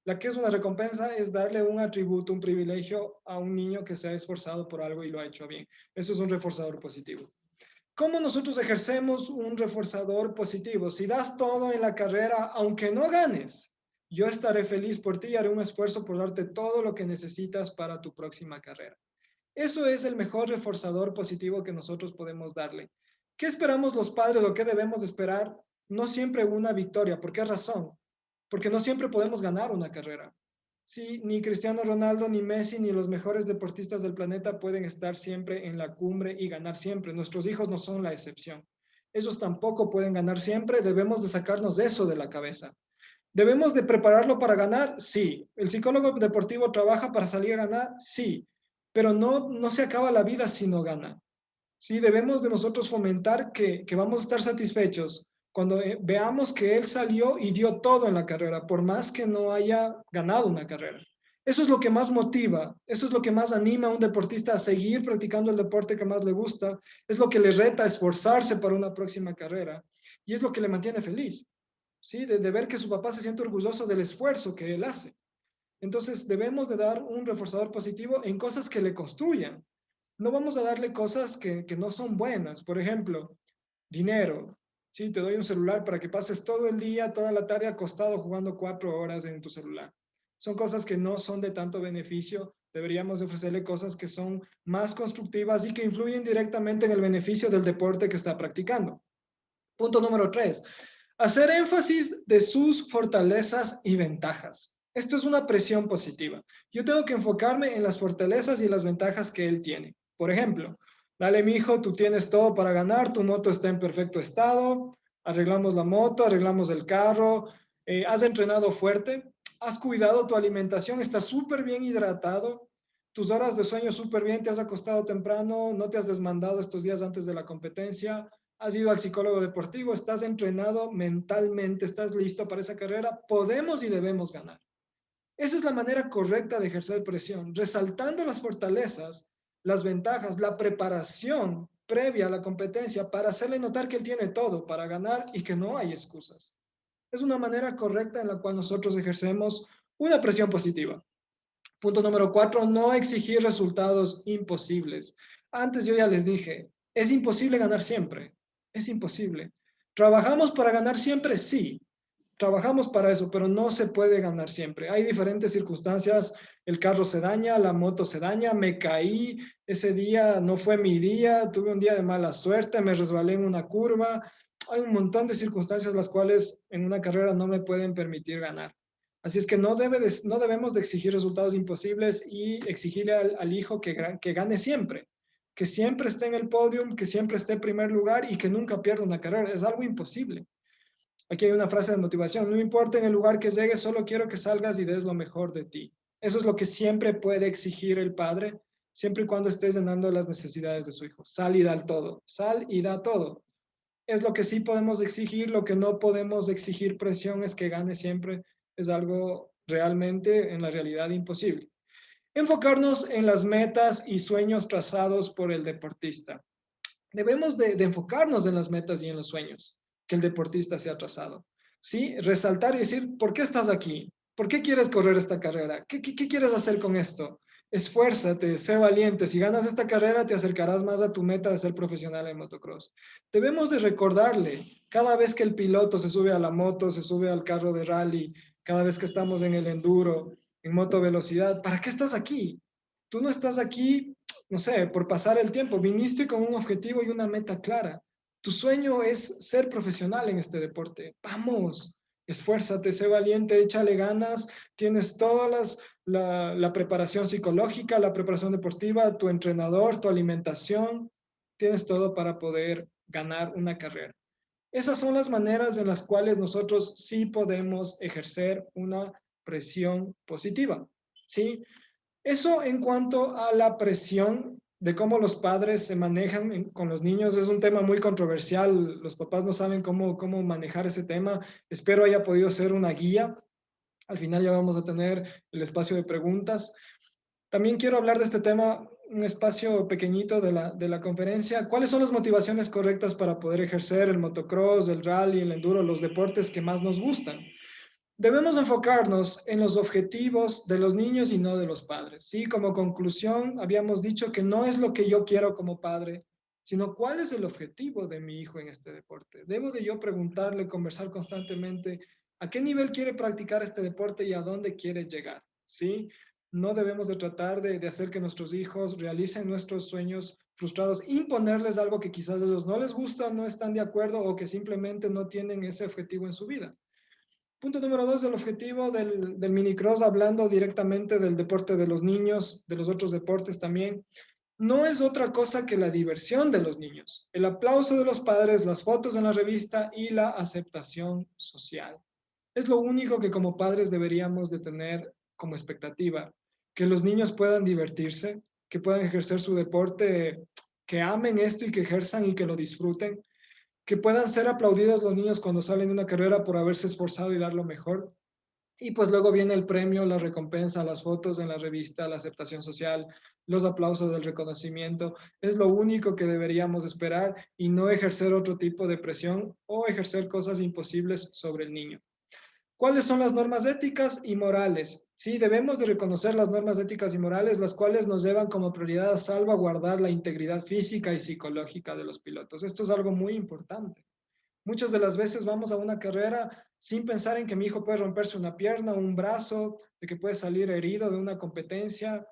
la que es una recompensa es darle un atributo, un privilegio a un niño que se ha esforzado por algo y lo ha hecho bien. Eso es un reforzador positivo. ¿Cómo nosotros ejercemos un reforzador positivo? Si das todo en la carrera, aunque no ganes, yo estaré feliz por ti y haré un esfuerzo por darte todo lo que necesitas para tu próxima carrera. Eso es el mejor reforzador positivo que nosotros podemos darle. ¿Qué esperamos los padres o qué debemos esperar? No siempre una victoria. ¿Por qué razón? Porque no siempre podemos ganar una carrera. Sí, ni Cristiano Ronaldo, ni Messi, ni los mejores deportistas del planeta pueden estar siempre en la cumbre y ganar siempre. Nuestros hijos no son la excepción. Ellos tampoco pueden ganar siempre. Debemos de sacarnos eso de la cabeza. ¿Debemos de prepararlo para ganar? Sí. ¿El psicólogo deportivo trabaja para salir a ganar? Sí. Pero no se acaba la vida si no gana. Sí, debemos de nosotros fomentar que vamos a estar satisfechos cuando veamos que él salió y dio todo en la carrera, por más que no haya ganado una carrera. Eso es lo que más motiva, eso es lo que más anima a un deportista a seguir practicando el deporte que más le gusta, es lo que le reta a esforzarse para una próxima carrera y es lo que le mantiene feliz, ¿sí? De ver que su papá se siente orgulloso del esfuerzo que él hace. Entonces debemos de dar un reforzador positivo en cosas que le construyan. No vamos a darle cosas que no son buenas. Por ejemplo, dinero. Sí, te doy un celular para que pases todo el día, toda la tarde acostado jugando 4 horas en tu celular. Son cosas que no son de tanto beneficio. Deberíamos ofrecerle cosas que son más constructivas y que influyen directamente en el beneficio del deporte que está practicando. Punto número 3. Hacer énfasis de sus fortalezas y ventajas. Esto es una presión positiva. Yo tengo que enfocarme en las fortalezas y las ventajas que él tiene. Por ejemplo, dale, mijo, tú tienes todo para ganar, tu moto está en perfecto estado, arreglamos la moto, arreglamos el carro, has entrenado fuerte, has cuidado tu alimentación, estás súper bien hidratado, tus horas de sueño súper bien, te has acostado temprano, no te has desmandado estos días antes de la competencia, has ido al psicólogo deportivo, estás entrenado mentalmente, estás listo para esa carrera, podemos y debemos ganar. Esa es la manera correcta de ejercer presión, resaltando las fortalezas, las ventajas, la preparación previa a la competencia para hacerle notar que él tiene todo para ganar y que no hay excusas. Es una manera correcta en la cual nosotros ejercemos una presión positiva. Punto número 4, no exigir resultados imposibles. Antes yo ya les dije, es imposible ganar siempre. Es imposible. ¿Trabajamos para ganar siempre? Sí, trabajamos para eso, pero no se puede ganar siempre. Hay diferentes circunstancias. El carro se daña, la moto se daña, me caí, ese día no fue mi día, tuve un día de mala suerte, me resbalé en una curva. Hay un montón de circunstancias las cuales en una carrera no me pueden permitir ganar. Así es que no debemos de exigir resultados imposibles y exigirle al hijo que gane siempre, que siempre esté en el podium, que siempre esté en primer lugar y que nunca pierda una carrera. Es algo imposible. Aquí hay una frase de motivación: no importa en el lugar que llegues, solo quiero que salgas y des lo mejor de ti. Eso es lo que siempre puede exigir el padre, siempre y cuando estés llenando las necesidades de su hijo. Sal y da todo, sal y da todo. Es lo que sí podemos exigir. Lo que no podemos exigir presión es que gane siempre. Es algo realmente en la realidad imposible. Enfocarnos en las metas y sueños trazados por el deportista. Debemos de enfocarnos en las metas y en los sueños que el deportista se ha trazado. ¿Sí? Resaltar y decir, ¿por qué estás aquí? ¿Por qué quieres correr esta carrera? ¿Qué quieres hacer con esto? Esfuérzate, sé valiente. Si ganas esta carrera, te acercarás más a tu meta de ser profesional en motocross. Debemos de recordarle cada vez que el piloto se sube a la moto, se sube al carro de rally, cada vez que estamos en el enduro, en moto velocidad, ¿para qué estás aquí? Tú no estás aquí, no sé, por pasar el tiempo. Viniste con un objetivo y una meta clara. Tu sueño es ser profesional en este deporte. Vamos, esfuérzate, sé valiente, échale ganas. Tienes todas la preparación psicológica, la preparación deportiva, tu entrenador, tu alimentación. Tienes todo para poder ganar una carrera. Esas son las maneras en las cuales nosotros sí podemos ejercer una presión positiva. ¿Sí? Eso en cuanto a la presión de cómo los padres se manejan con los niños es un tema muy controversial. Los papás no saben cómo manejar ese tema. Espero haya podido ser una guía. Al final ya vamos a tener el espacio de preguntas. También quiero hablar de este tema, un espacio pequeñito de la conferencia. ¿Cuáles son las motivaciones correctas para poder ejercer el motocross, el rally, el enduro, los deportes que más nos gustan? Debemos enfocarnos en los objetivos de los niños y no de los padres. Sí, como conclusión, habíamos dicho que no es lo que yo quiero como padre, sino cuál es el objetivo de mi hijo en este deporte. Debo de yo preguntarle, conversar constantemente a qué nivel quiere practicar este deporte y a dónde quiere llegar. Sí, no debemos de tratar de hacer que nuestros hijos realicen nuestros sueños frustrados, imponerles algo que quizás a ellos no les gusta, no están de acuerdo o que simplemente no tienen ese objetivo en su vida. Punto número 2, el objetivo del minicross, hablando directamente del deporte de los niños, de los otros deportes también, no es otra cosa que la diversión de los niños, el aplauso de los padres, las fotos en la revista y la aceptación social. Es lo único que como padres deberíamos de tener como expectativa, que los niños puedan divertirse, que puedan ejercer su deporte, que amen esto y que ejerzan y que lo disfruten, que puedan ser aplaudidos los niños cuando salen de una carrera por haberse esforzado y dar lo mejor. Y pues luego viene el premio, la recompensa, las fotos en la revista, la aceptación social, los aplausos del reconocimiento. Es lo único que deberíamos esperar y no ejercer otro tipo de presión o ejercer cosas imposibles sobre el niño. ¿Cuáles son las normas éticas y morales? Sí, debemos de reconocer las normas éticas y morales, las cuales nos llevan como prioridad a salvaguardar la integridad física y psicológica de los pilotos. Esto es algo muy importante. Muchas de las veces vamos a una carrera sin pensar en que mi hijo puede romperse una pierna, un brazo, de que puede salir herido de una competencia.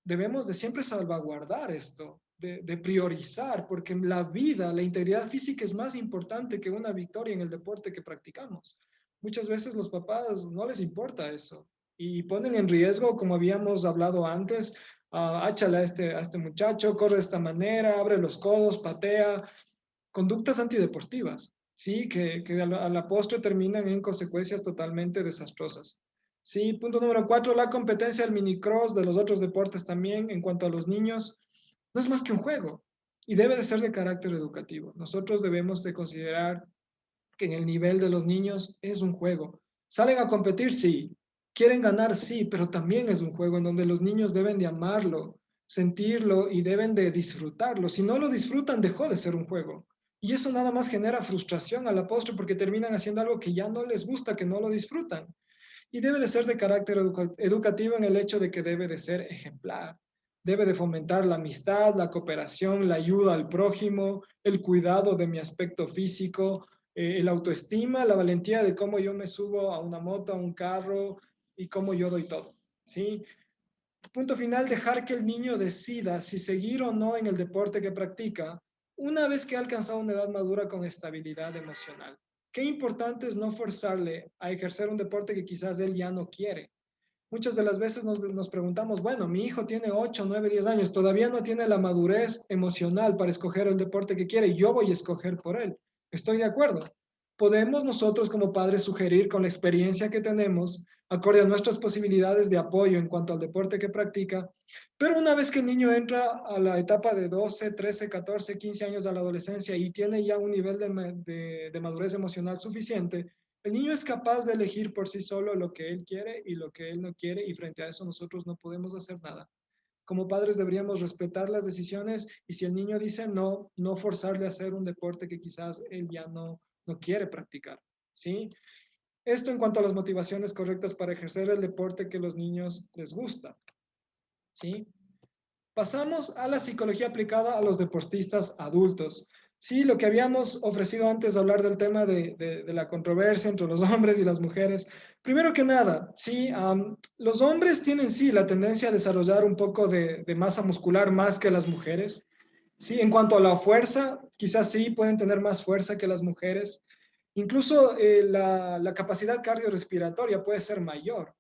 Debemos de siempre salvaguardar esto, de priorizar, porque la vida, la integridad física es más importante que una victoria en el deporte que practicamos. Muchas veces los papás no les importa eso y ponen en riesgo, como habíamos hablado antes, áchale a este muchacho, corre de esta manera, abre los codos, patea, conductas antideportivas, sí, que a la postre terminan en consecuencias totalmente desastrosas. Sí, punto número 4, la competencia del minicross, de los otros deportes también, en cuanto a los niños, no es más que un juego y debe de ser de carácter educativo. Nosotros debemos de considerar que en el nivel de los niños es un juego. ¿Salen a competir? Sí. ¿Quieren ganar? Sí, pero también es un juego en donde los niños deben de amarlo, sentirlo y deben de disfrutarlo. Si no lo disfrutan, dejó de ser un juego. Y eso nada más genera frustración a la postre porque terminan haciendo algo que ya no les gusta, que no lo disfrutan. Y debe de ser de carácter educativo en el hecho de que debe de ser ejemplar. Debe de fomentar la amistad, la cooperación, la ayuda al prójimo, el cuidado de mi aspecto físico, el autoestima, la valentía de cómo yo me subo a una moto, a un carro y cómo yo doy todo. ¿Sí? Punto final, dejar que el niño decida si seguir o no en el deporte que practica una vez que ha alcanzado una edad madura con estabilidad emocional. Qué importante es no forzarle a ejercer un deporte que quizás él ya no quiere. Muchas de las veces nos preguntamos, bueno, mi hijo tiene 8, 9, 10 años, todavía no tiene la madurez emocional para escoger el deporte que quiere, yo voy a escoger por él. Estoy de acuerdo. Podemos nosotros como padres sugerir con la experiencia que tenemos, acorde a nuestras posibilidades de apoyo en cuanto al deporte que practica, pero una vez que el niño entra a la etapa de 12, 13, 14, 15 años a la adolescencia y tiene ya un nivel de madurez emocional suficiente, el niño es capaz de elegir por sí solo lo que él quiere y lo que él no quiere y frente a eso nosotros no podemos hacer nada. Como padres deberíamos respetar las decisiones y si el niño dice no, no forzarle a hacer un deporte que quizás él ya no quiere practicar, ¿sí? Esto en cuanto a las motivaciones correctas para ejercer el deporte que los niños les gusta, ¿sí? Pasamos a la psicología aplicada a los deportistas adultos. Sí, lo que habíamos ofrecido antes, hablar del tema de la controversia entre los hombres y las mujeres. Primero que nada, sí, los hombres tienen sí la tendencia a desarrollar un poco de masa muscular más que las mujeres. Sí, en cuanto a la fuerza, quizás sí pueden tener más fuerza que las mujeres. Incluso la capacidad cardiorrespiratoria puede ser mayor.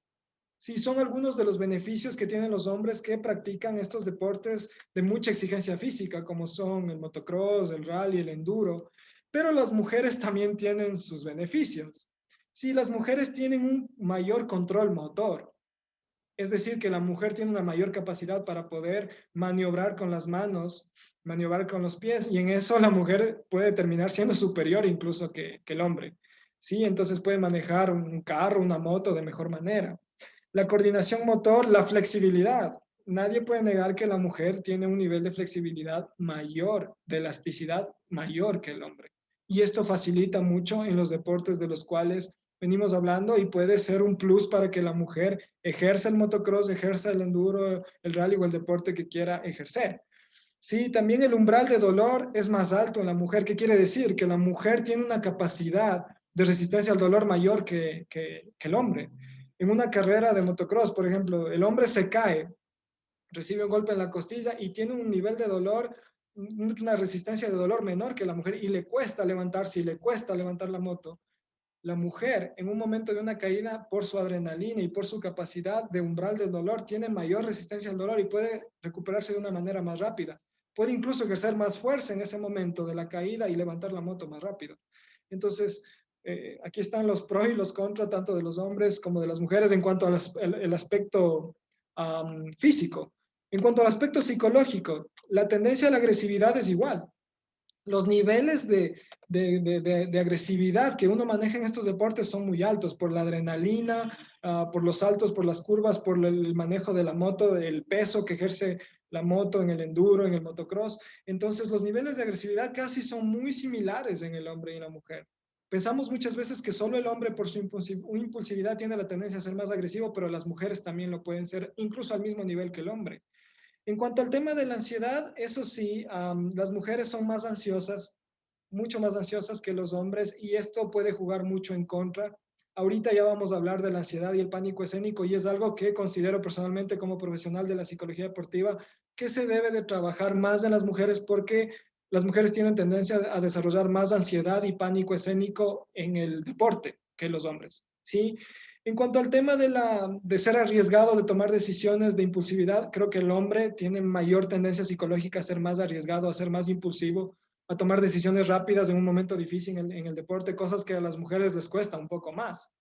Sí, son algunos de los beneficios que tienen los hombres que practican estos deportes de mucha exigencia física, como son el motocross, el rally, el enduro, pero las mujeres también tienen sus beneficios. Sí, las mujeres tienen un mayor control motor, es decir, que la mujer tiene una mayor capacidad para poder maniobrar con las manos, maniobrar con los pies, y en eso la mujer puede terminar siendo superior incluso que el hombre. Sí, entonces puede manejar un carro, una moto de mejor manera. La coordinación motor, la flexibilidad. Nadie puede negar que la mujer tiene un nivel de flexibilidad mayor, de elasticidad mayor que el hombre. Y esto facilita mucho en los deportes de los cuales venimos hablando y puede ser un plus para que la mujer ejerza el motocross, ejerza el enduro, el rally o el deporte que quiera ejercer. Sí, también el umbral de dolor es más alto en la mujer. ¿Qué quiere decir? Que la mujer tiene una capacidad de resistencia al dolor mayor que el hombre. En una carrera de motocross, por ejemplo, el hombre se cae, recibe un golpe en la costilla y tiene un nivel de dolor, una resistencia de dolor menor que la mujer y le cuesta levantarse y le cuesta levantar la moto. La mujer, en un momento de una caída, por su adrenalina y por su capacidad de umbral del dolor, tiene mayor resistencia al dolor y puede recuperarse de una manera más rápida. Puede incluso ejercer más fuerza en ese momento de la caída y levantar la moto más rápido. Entonces, aquí están los pros y los contras, tanto de los hombres como de las mujeres, en cuanto al aspecto físico. En cuanto al aspecto psicológico, la tendencia a la agresividad es igual. los niveles de agresividad que uno maneja en estos deportes son muy altos por la adrenalina, por los saltos, por las curvas, por el manejo de la moto, el peso que ejerce la moto en el enduro, en el motocross. Entonces, los niveles de agresividad casi son muy similares en el hombre y en la mujer. Pensamos muchas veces que solo el hombre por su impulsividad tiene la tendencia a ser más agresivo, pero las mujeres también lo pueden ser, incluso al mismo nivel que el hombre. En cuanto al tema de la ansiedad, eso sí, las mujeres son más ansiosas, mucho más ansiosas que los hombres y esto puede jugar mucho en contra. Ahorita ya vamos a hablar de la ansiedad y el pánico escénico y es algo que considero personalmente como profesional de la psicología deportiva que se debe de trabajar más en las mujeres porque las mujeres tienen tendencia a desarrollar más ansiedad y pánico escénico en el deporte que los hombres. ¿Sí? En cuanto al tema de ser arriesgado, de tomar decisiones de impulsividad, creo que el hombre tiene mayor tendencia psicológica a ser más arriesgado, a ser más impulsivo, a tomar decisiones rápidas en un momento difícil en el deporte, cosas que a las mujeres les cuesta un poco más.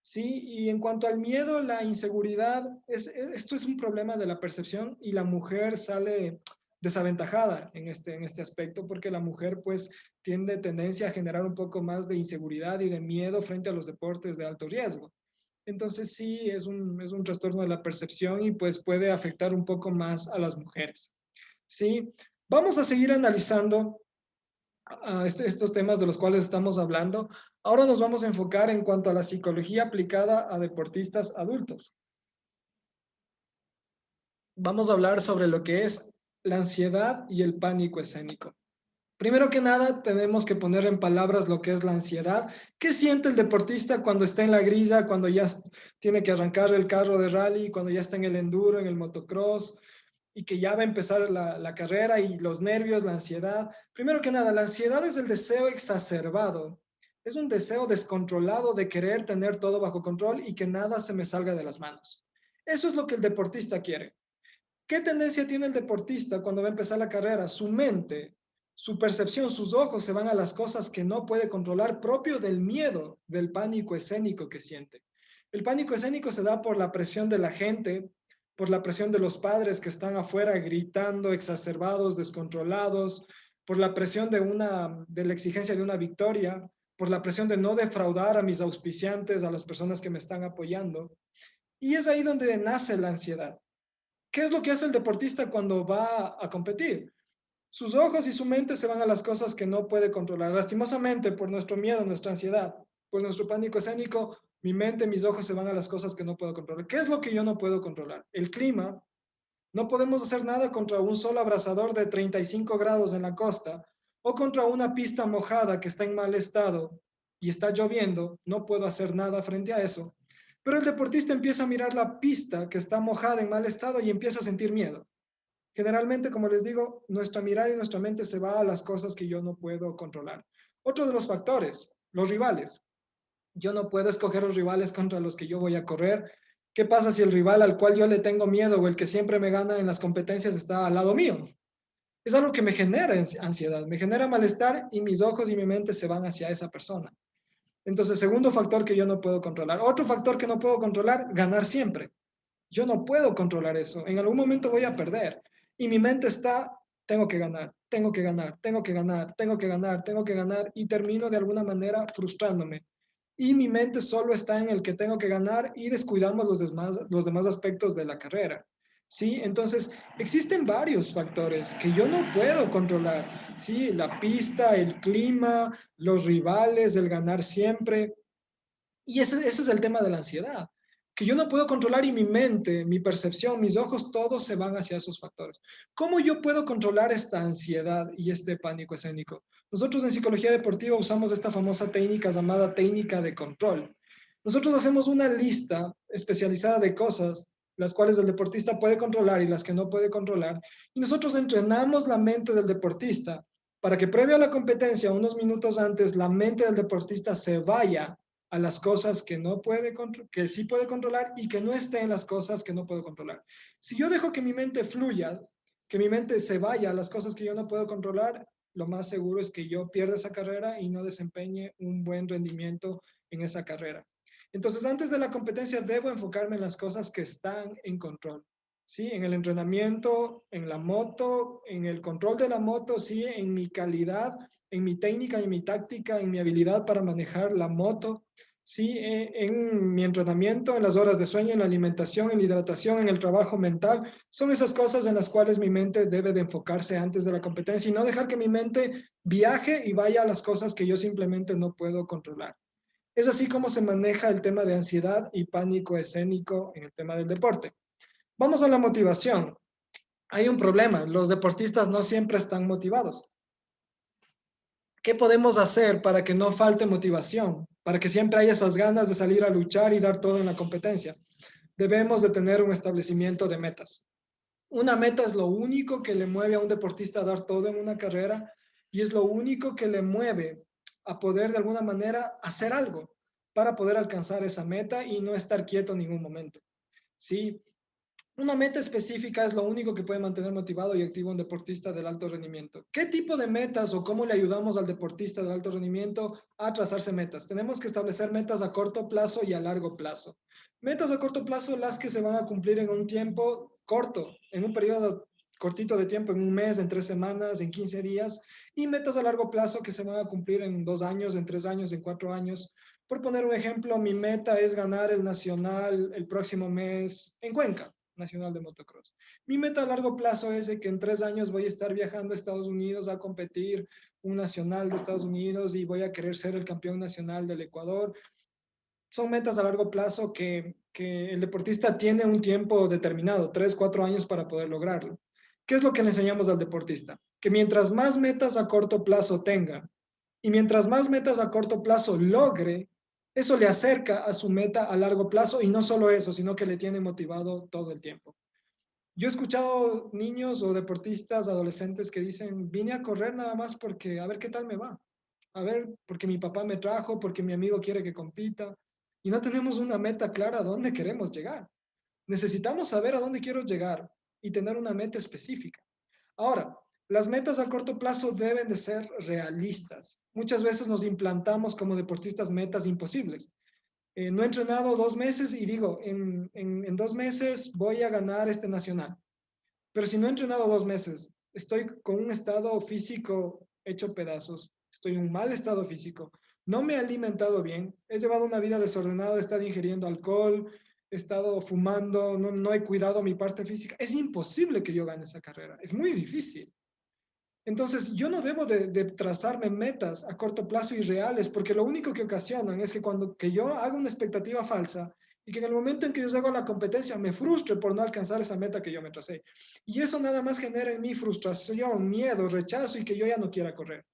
Sí, y en cuanto al miedo, la inseguridad, esto es un problema de la percepción y la mujer sale desaventajada en este aspecto porque la mujer pues tiende tendencia a generar un poco más de inseguridad y de miedo frente a los deportes de alto riesgo. Entonces sí, es un trastorno de la percepción y pues puede afectar un poco más a las mujeres. Sí, vamos a seguir analizando estos temas de los cuales estamos hablando. Ahora nos vamos a enfocar en cuanto a la psicología aplicada a deportistas adultos. Vamos a hablar sobre lo que es la ansiedad y el pánico escénico. Primero que nada, tenemos que poner en palabras lo que es la ansiedad. ¿Qué siente el deportista cuando está en la grilla, cuando ya tiene que arrancar el carro de rally, cuando ya está en el enduro, en el motocross y que ya va a empezar la carrera y los nervios, la ansiedad? Primero que nada, la ansiedad es el deseo exacerbado. Es un deseo descontrolado de querer tener todo bajo control y que nada se me salga de las manos. Eso es lo que el deportista quiere. ¿Qué tendencia tiene el deportista cuando va a empezar la carrera? Su mente, su percepción, sus ojos se van a las cosas que no puede controlar, propio del miedo, del pánico escénico que siente. El pánico escénico se da por la presión de la gente, por la presión de los padres que están afuera gritando, exacerbados, descontrolados, por la presión de la exigencia de una victoria, por la presión de no defraudar a mis auspiciantes, a las personas que me están apoyando. Y es ahí donde nace la ansiedad. ¿Qué es lo que hace el deportista cuando va a competir? Sus ojos y su mente se van a las cosas que no puede controlar. Lastimosamente, por nuestro miedo, nuestra ansiedad, por nuestro pánico escénico, mi mente, mis ojos se van a las cosas que no puedo controlar. ¿Qué es lo que yo no puedo controlar? El clima. No podemos hacer nada contra un sol abrasador de 35 grados en la costa o contra una pista mojada que está en mal estado y está lloviendo. No puedo hacer nada frente a eso. Pero el deportista empieza a mirar la pista que está mojada en mal estado y empieza a sentir miedo. Generalmente, como les digo, nuestra mirada y nuestra mente se va a las cosas que yo no puedo controlar. Otro de los factores, los rivales. Yo no puedo escoger los rivales contra los que yo voy a correr. ¿Qué pasa si el rival al cual yo le tengo miedo o el que siempre me gana en las competencias está al lado mío? Es algo que me genera ansiedad, me genera malestar y mis ojos y mi mente se van hacia esa persona. Entonces, segundo factor que yo no puedo controlar. Otro factor que no puedo controlar, ganar siempre. Yo no puedo controlar eso. En algún momento voy a perder. Y mi mente está, tengo que ganar, tengo que ganar, tengo que ganar, tengo que ganar, tengo que ganar. Y termino de alguna manera frustrándome. Y mi mente solo está en el que tengo que ganar y descuidamos los demás aspectos de la carrera. ¿Sí? Entonces, existen varios factores que yo no puedo controlar. ¿Sí? La pista, el clima, los rivales, el ganar siempre. Y ese es el tema de la ansiedad, que yo no puedo controlar y mi mente, mi percepción, mis ojos, todos se van hacia esos factores. ¿Cómo yo puedo controlar esta ansiedad y este pánico escénico? Nosotros en psicología deportiva usamos esta famosa técnica llamada técnica de control. Nosotros hacemos una lista especializada de cosas las cuales el deportista puede controlar y las que no puede controlar. Y nosotros entrenamos la mente del deportista para que previo a la competencia, unos minutos antes, la mente del deportista se vaya a las cosas que no puede que sí puede controlar y que no esté en las cosas que no puedo controlar. Si yo dejo que mi mente fluya, que mi mente se vaya a las cosas que yo no puedo controlar, lo más seguro es que yo pierda esa carrera y no desempeñe un buen rendimiento en esa carrera. Entonces, antes de la competencia debo enfocarme en las cosas que están en control. ¿sí? En el entrenamiento, en la moto, en el control de la moto, ¿sí? En mi calidad, en mi técnica, en mi táctica, en mi habilidad para manejar la moto, ¿sí? En mi entrenamiento, en las horas de sueño, en la alimentación, en la hidratación, en el trabajo mental. Son esas cosas en las cuales mi mente debe de enfocarse antes de la competencia y no dejar que mi mente viaje y vaya a las cosas que yo simplemente no puedo controlar. Es así como se maneja el tema de ansiedad y pánico escénico en el tema del deporte. Vamos a la motivación. Hay un problema, los deportistas no siempre están motivados. ¿Qué podemos hacer para que no falte motivación? Para que siempre haya esas ganas de salir a luchar y dar todo en la competencia. Debemos de tener un establecimiento de metas. Una meta es lo único que le mueve a un deportista a dar todo en una carrera y es lo único que le mueve a poder de alguna manera hacer algo para poder alcanzar esa meta y no estar quieto en ningún momento. Sí, una meta específica es lo único que puede mantener motivado y activo a un deportista del alto rendimiento. ¿Qué tipo de metas o cómo le ayudamos al deportista del alto rendimiento a trazarse metas? Tenemos que establecer metas a corto plazo y a largo plazo. Metas a corto plazo, las que se van a cumplir en un tiempo corto, en un periodo cortito de tiempo, en un mes, en 3 semanas, en 15 días, y metas a largo plazo que se van a cumplir en 2 años, en 3 años, en 4 años. Por poner un ejemplo, mi meta es ganar el nacional el próximo mes en Cuenca. Nacional de Motocross. Mi meta a largo plazo es de que en 3 años voy a estar viajando a Estados Unidos a competir un nacional de Estados Unidos y voy a querer ser el campeón nacional del Ecuador. Son metas a largo plazo que el deportista tiene un tiempo determinado, 3, 4 años para poder lograrlo. ¿Qué es lo que le enseñamos al deportista? Que mientras más metas a corto plazo tenga y mientras más metas a corto plazo logre, eso le acerca a su meta a largo plazo y no solo eso, sino que le tiene motivado todo el tiempo. Yo he escuchado niños o deportistas, adolescentes que dicen, vine a correr nada más porque a ver qué tal me va. A ver, porque mi papá me trajo, porque mi amigo quiere que compita. Y no tenemos una meta clara a dónde queremos llegar. Necesitamos saber a dónde quiero llegar y tener una meta específica. Ahora, las metas a corto plazo deben de ser realistas. Muchas veces nos implantamos como deportistas metas imposibles. No he entrenado 2 meses y digo, en 2 meses voy a ganar este nacional. Pero si no he entrenado 2 meses, estoy con un estado físico hecho pedazos, estoy en un mal estado físico, no me he alimentado bien, he llevado una vida desordenada, he estado ingiriendo alcohol, he estado fumando, no he cuidado mi parte física. Es imposible que yo gane esa carrera, es muy difícil. Entonces, yo no debo de trazarme metas a corto plazo irreales, porque lo único que ocasionan es que cuando que yo haga una expectativa falsa y que en el momento en que yo hago la competencia me frustre por no alcanzar esa meta que yo me tracé. Y eso nada más genera en mí frustración, miedo, rechazo y que yo ya no quiera correr.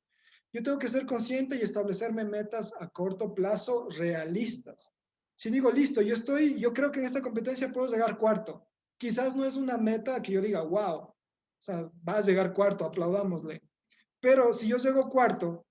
Yo tengo que ser consciente y establecerme metas a corto plazo realistas. Si digo, listo, yo creo que en esta competencia puedo llegar cuarto. Quizás no es una meta que yo diga, wow, o sea, va a llegar cuarto, aplaudámosle. Pero si yo llego cuarto,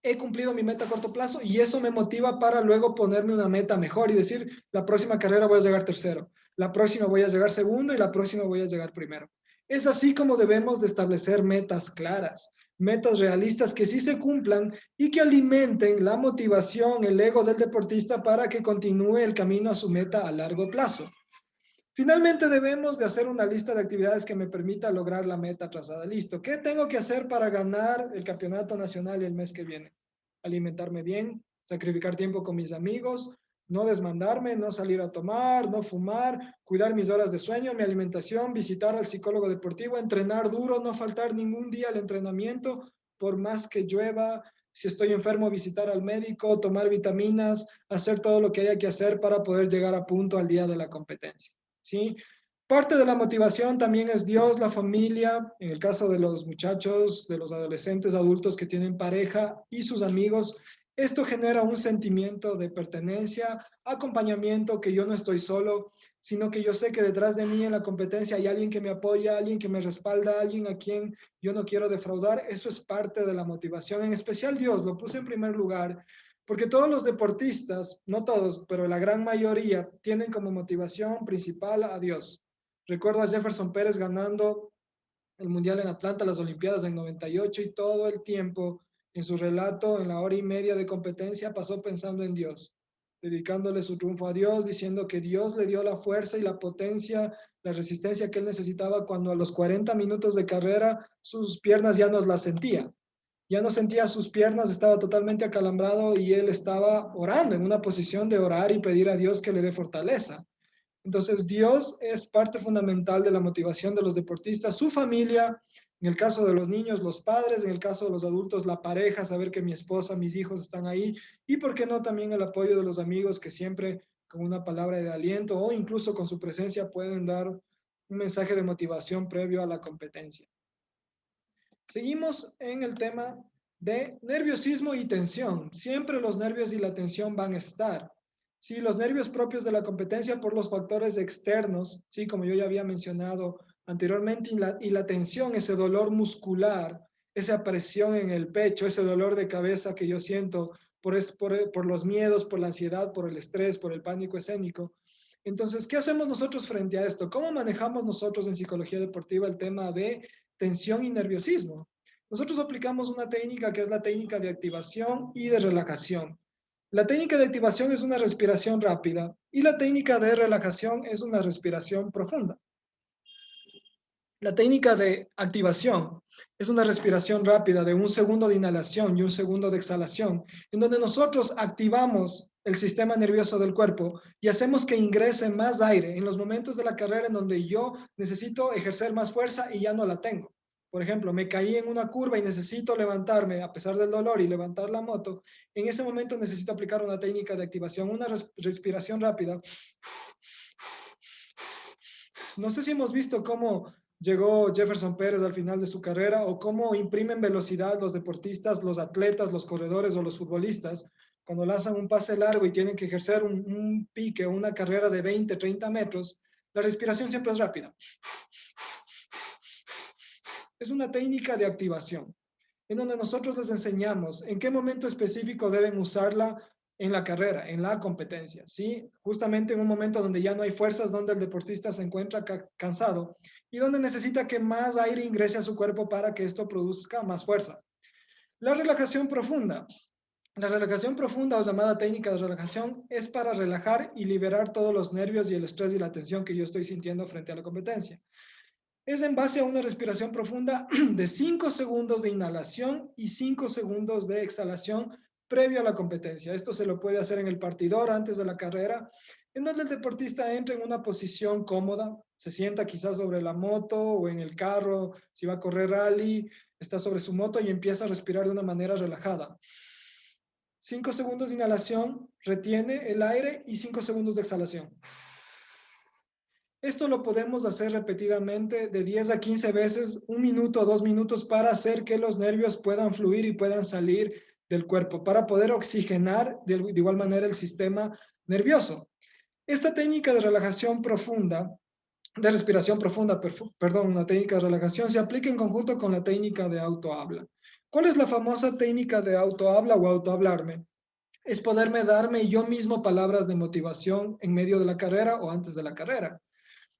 he cumplido mi meta a corto plazo y eso me motiva para luego ponerme una meta mejor y decir, la próxima carrera voy a llegar tercero, la próxima voy a llegar segundo y la próxima voy a llegar primero. Es así como debemos de establecer metas claras, metas realistas que sí se cumplan y que alimenten la motivación, el ego del deportista para que continúe el camino a su meta a largo plazo. Finalmente, debemos de hacer una lista de actividades que me permita lograr la meta trazada. Listo. ¿Qué tengo que hacer para ganar el campeonato nacional el mes que viene? Alimentarme bien, sacrificar tiempo con mis amigos, no desmandarme, no salir a tomar, no fumar, cuidar mis horas de sueño, mi alimentación, visitar al psicólogo deportivo, entrenar duro, no faltar ningún día al entrenamiento, por más que llueva. Si estoy enfermo, visitar al médico, tomar vitaminas, hacer todo lo que haya que hacer para poder llegar a punto al día de la competencia. ¿Sí? Parte de la motivación también es Dios, la familia, en el caso de los muchachos, de los adolescentes, adultos que tienen pareja y sus amigos. Esto genera un sentimiento de pertenencia, acompañamiento, que yo no estoy solo, sino que yo sé que detrás de mí en la competencia hay alguien que me apoya, alguien que me respalda, alguien a quien yo no quiero defraudar. Eso es parte de la motivación, en especial Dios, lo puse en primer lugar porque todos los deportistas, no todos, pero la gran mayoría, tienen como motivación principal a Dios. Recuerdo a Jefferson Pérez ganando el Mundial en Atlanta, las Olimpiadas en 98 y todo el tiempo en su relato, en la hora y media de competencia, pasó pensando en Dios. dedicándole su triunfo a Dios, diciendo que Dios le dio la fuerza y la potencia, la resistencia que él necesitaba cuando a los 40 minutos de carrera sus piernas ya no las sentía. Ya no sentía sus piernas, estaba totalmente acalambrado y él estaba orando en una posición de orar y pedir a Dios que le dé fortaleza. Entonces, Dios es parte fundamental de la motivación de los deportistas, su familia, en el caso de los niños, los padres, en el caso de los adultos, la pareja, saber que mi esposa, mis hijos están ahí, y por qué no también el apoyo de los amigos que siempre con una palabra de aliento o incluso con su presencia pueden dar un mensaje de motivación previo a la competencia. Seguimos en el tema de nerviosismo y tensión. Siempre los nervios y la tensión van a estar. Sí, los nervios propios de la competencia por los factores externos, sí, como yo ya había mencionado anteriormente, y la tensión, ese dolor muscular, esa presión en el pecho, ese dolor de cabeza que yo siento por los miedos, por la ansiedad, por el estrés, por el pánico escénico. Entonces, ¿qué hacemos nosotros frente a esto? ¿Cómo manejamos nosotros en psicología deportiva el tema de tensión y nerviosismo? Nosotros aplicamos una técnica que es la técnica de activación y de relajación. La técnica de activación es una respiración rápida y la técnica de relajación es una respiración profunda. La técnica de activación es una respiración rápida de 1 segundo de inhalación y 1 segundo de exhalación, en donde nosotros activamos el sistema nervioso del cuerpo y hacemos que ingrese más aire en los momentos de la carrera en donde yo necesito ejercer más fuerza y ya no la tengo. Por ejemplo, me caí en una curva y necesito levantarme a pesar del dolor y levantar la moto. En ese momento necesito aplicar una técnica de activación, una respiración rápida. No sé si hemos visto cómo llegó Jefferson Pérez al final de su carrera o cómo imprimen velocidad los deportistas, los atletas, los corredores o los futbolistas cuando lanzan un pase largo y tienen que ejercer un pique o una carrera de 20, 30 metros. La respiración siempre es rápida. Es una técnica de activación en donde nosotros les enseñamos en qué momento específico deben usarla en la carrera, en la competencia, ¿sí? Justamente en un momento donde ya no hay fuerzas, donde el deportista se encuentra cansado y donde necesita que más aire ingrese a su cuerpo para que esto produzca más fuerza. La relajación profunda. La relajación profunda o llamada técnica de relajación es para relajar y liberar todos los nervios y el estrés y la tensión que yo estoy sintiendo frente a la competencia. Es en base a una respiración profunda de 5 segundos de inhalación y 5 segundos de exhalación previo a la competencia. Esto se lo puede hacer en el partidor antes de la carrera, en donde el deportista entra en una posición cómoda, se sienta quizás sobre la moto o en el carro, si va a correr rally, está sobre su moto y empieza a respirar de una manera relajada. 5 segundos de inhalación, retiene el aire y 5 segundos de exhalación. Esto lo podemos hacer repetidamente de 10 a 15 veces, 1 minuto o 2 minutos para hacer que los nervios puedan fluir y puedan salir del cuerpo, para poder oxigenar de igual manera el sistema nervioso. Esta técnica de relajación profunda, de respiración profunda, perdón, una técnica de relajación, se aplica en conjunto con la técnica de autohabla. ¿Cuál es la famosa técnica de autohabla o autohablarme? Es poderme darme yo mismo palabras de motivación en medio de la carrera o antes de la carrera.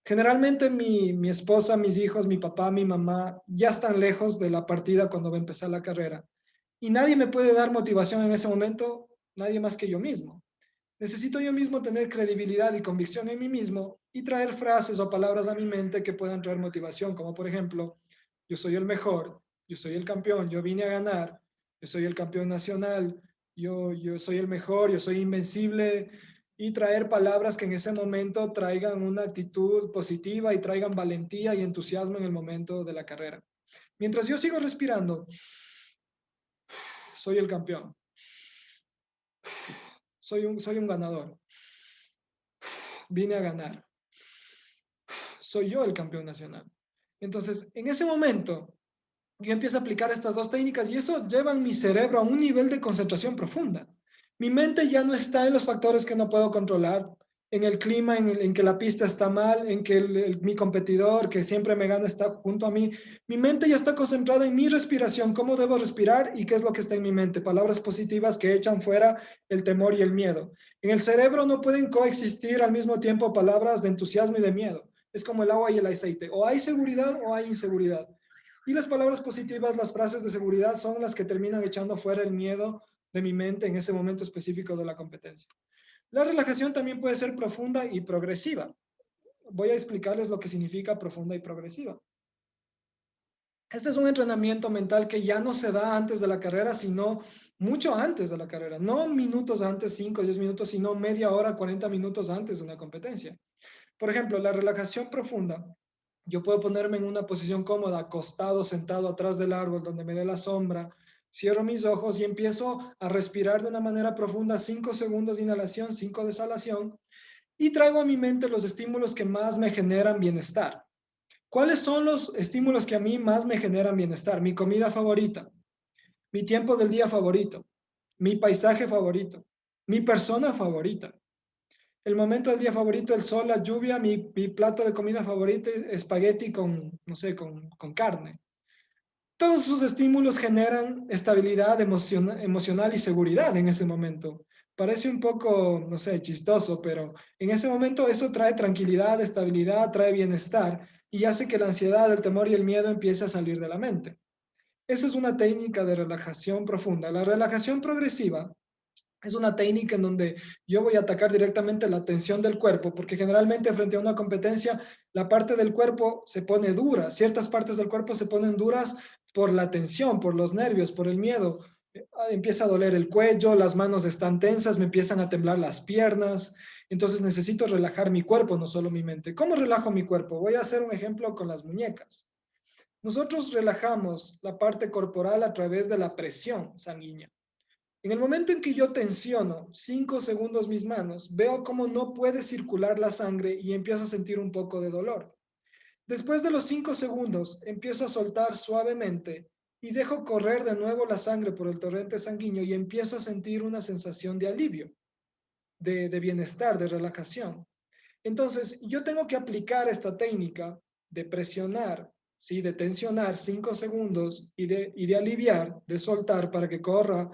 Generalmente mi esposa, mis hijos, mi papá, mi mamá ya están lejos de la partida cuando va a empezar la carrera. Y nadie me puede dar motivación en ese momento, nadie más que yo mismo. Necesito yo mismo tener credibilidad y convicción en mí mismo y traer frases o palabras a mi mente que puedan traer motivación, como por ejemplo, yo soy el mejor, yo soy el campeón, yo vine a ganar, yo soy el campeón nacional, yo soy el mejor, yo soy invencible, y traer palabras que en ese momento traigan una actitud positiva y traigan valentía y entusiasmo en el momento de la carrera. Mientras yo sigo respirando, soy el campeón. Soy un ganador. Vine a ganar. Soy yo el campeón nacional. Entonces, en ese momento, yo empiezo a aplicar estas dos técnicas y eso lleva a mi cerebro a un nivel de concentración profunda. Mi mente ya no está en los factores que no puedo controlar, en el clima, en que la pista está mal, en que mi competidor que siempre me gana está junto a mí. Mi mente ya está concentrada en mi respiración, cómo debo respirar y qué es lo que está en mi mente. Palabras positivas que echan fuera el temor y el miedo. En el cerebro no pueden coexistir al mismo tiempo palabras de entusiasmo y de miedo. Es como el agua y el aceite. O hay seguridad o hay inseguridad. Y las palabras positivas, las frases de seguridad son las que terminan echando fuera el miedo de mi mente en ese momento específico de la competencia. La relajación también puede ser profunda y progresiva. Voy a explicarles lo que significa profunda y progresiva. Este es un entrenamiento mental que ya no se da antes de la carrera, sino mucho antes de la carrera. No minutos antes, 5, 10 minutos, sino media hora, 40 minutos antes de una competencia. Por ejemplo, la relajación profunda. Yo puedo ponerme en una posición cómoda, acostado, sentado atrás del árbol, donde me dé la sombra. Cierro mis ojos y empiezo a respirar de una manera profunda, 5 segundos de inhalación, 5 de exhalación, y traigo a mi mente los estímulos que más me generan bienestar. ¿Cuáles son los estímulos que a mí más me generan bienestar? Mi comida favorita, mi tiempo del día favorito, mi paisaje favorito, mi persona favorita, el momento del día favorito, el sol, la lluvia, mi plato de comida favorito, espagueti con, no sé, con carne. Todos esos estímulos generan estabilidad emocional y seguridad en ese momento. Parece un poco, no sé, chistoso, pero en ese momento eso trae tranquilidad, estabilidad, trae bienestar y hace que la ansiedad, el temor y el miedo empiece a salir de la mente. Esa es una técnica de relajación profunda. La relajación progresiva es una técnica en donde yo voy a atacar directamente la tensión del cuerpo, porque generalmente frente a una competencia, la parte del cuerpo se pone dura, ciertas partes del cuerpo se ponen duras por la tensión, por los nervios, por el miedo. Empieza a doler el cuello, las manos están tensas, me empiezan a temblar las piernas, entonces necesito relajar mi cuerpo, no solo mi mente. ¿Cómo relajo mi cuerpo? Voy a hacer un ejemplo con las muñecas. Nosotros relajamos la parte corporal a través de la presión sanguínea. En el momento en que yo tensiono 5 segundos mis manos, veo cómo no puede circular la sangre y empiezo a sentir un poco de dolor. Después de los 5 segundos, empiezo a soltar suavemente y dejo correr de nuevo la sangre por el torrente sanguíneo y empiezo a sentir una sensación de alivio, de bienestar, de relajación. Entonces, yo tengo que aplicar esta técnica de presionar, ¿sí? De tensionar 5 segundos y de aliviar, de soltar para que corra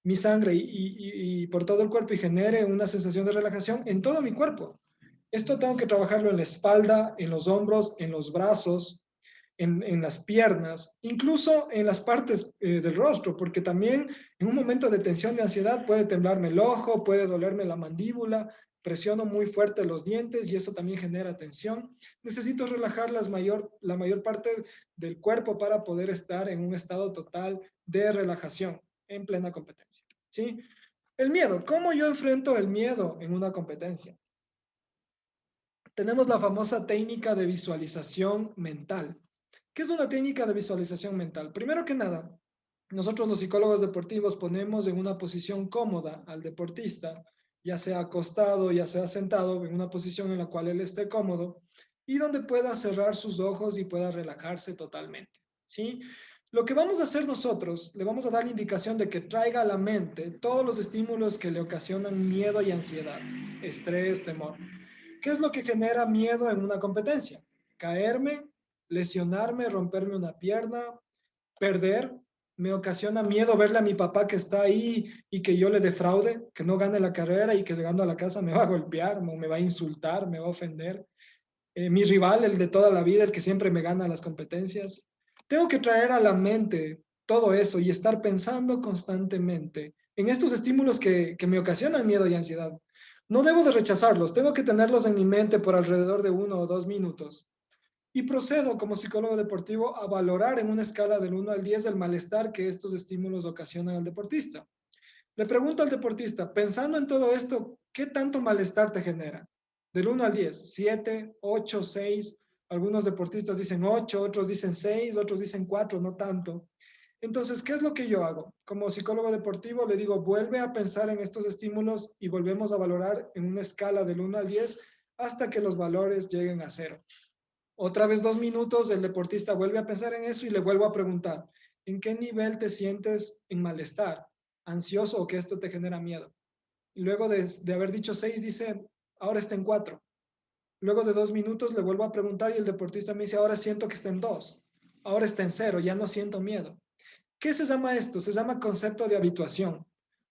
mi sangre y por todo el cuerpo y genere una sensación de relajación en todo mi cuerpo. Esto tengo que trabajarlo en la espalda, en los hombros, en los brazos, en las piernas, incluso en las partes del rostro, porque también en un momento de tensión, de ansiedad, puede temblarme el ojo, puede dolerme la mandíbula, presiono muy fuerte los dientes y eso también genera tensión. Necesito relajar la mayor parte del cuerpo para poder estar en un estado total de relajación en plena competencia. ¿Sí? El miedo. ¿Cómo yo enfrento el miedo en una competencia? Tenemos la famosa técnica de visualización mental. ¿Qué es una técnica de visualización mental? Primero que nada, nosotros los psicólogos deportivos ponemos en una posición cómoda al deportista, ya sea acostado, ya sea sentado, en una posición en la cual él esté cómodo y donde pueda cerrar sus ojos y pueda relajarse totalmente, ¿sí? Lo que vamos a hacer nosotros, le vamos a dar la indicación de que traiga a la mente todos los estímulos que le ocasionan miedo y ansiedad, estrés, temor. ¿Qué es lo que genera miedo en una competencia? Caerme, lesionarme, romperme una pierna, perder. Me ocasiona miedo verle a mi papá que está ahí y que yo le defraude, que no gane la carrera y que llegando a la casa me va a golpear, me va a insultar, me va a ofender. Mi rival, el de toda la vida, el que siempre me gana las competencias. Tengo que traer a la mente todo eso y estar pensando constantemente en estos estímulos que me ocasionan miedo y ansiedad. No debo de rechazarlos, tengo que tenerlos en mi mente por alrededor de 1 o 2 minutos. Y procedo como psicólogo deportivo a valorar en una escala del 1 al 10 el malestar que estos estímulos ocasionan al deportista. Le pregunto al deportista, pensando en todo esto, ¿qué tanto malestar te genera? Del 1 al 10, 7, 8, 6. Algunos deportistas dicen 8, otros dicen 6, otros dicen 4, no tanto. Entonces, ¿qué es lo que yo hago? Como psicólogo deportivo le digo, vuelve a pensar en estos estímulos y volvemos a valorar en una escala del 1 al 10 hasta que los valores lleguen a 0. Otra vez 2 minutos, el deportista vuelve a pensar en eso y le vuelvo a preguntar, ¿en qué nivel te sientes en malestar, ansioso o que esto te genera miedo? Y luego de haber dicho 6, dice, ahora está en 4. Luego de 2 minutos le vuelvo a preguntar y el deportista me dice, ahora siento que está en 2. Ahora está en 0, ya no siento miedo. ¿Qué se llama esto? Se llama concepto de habituación.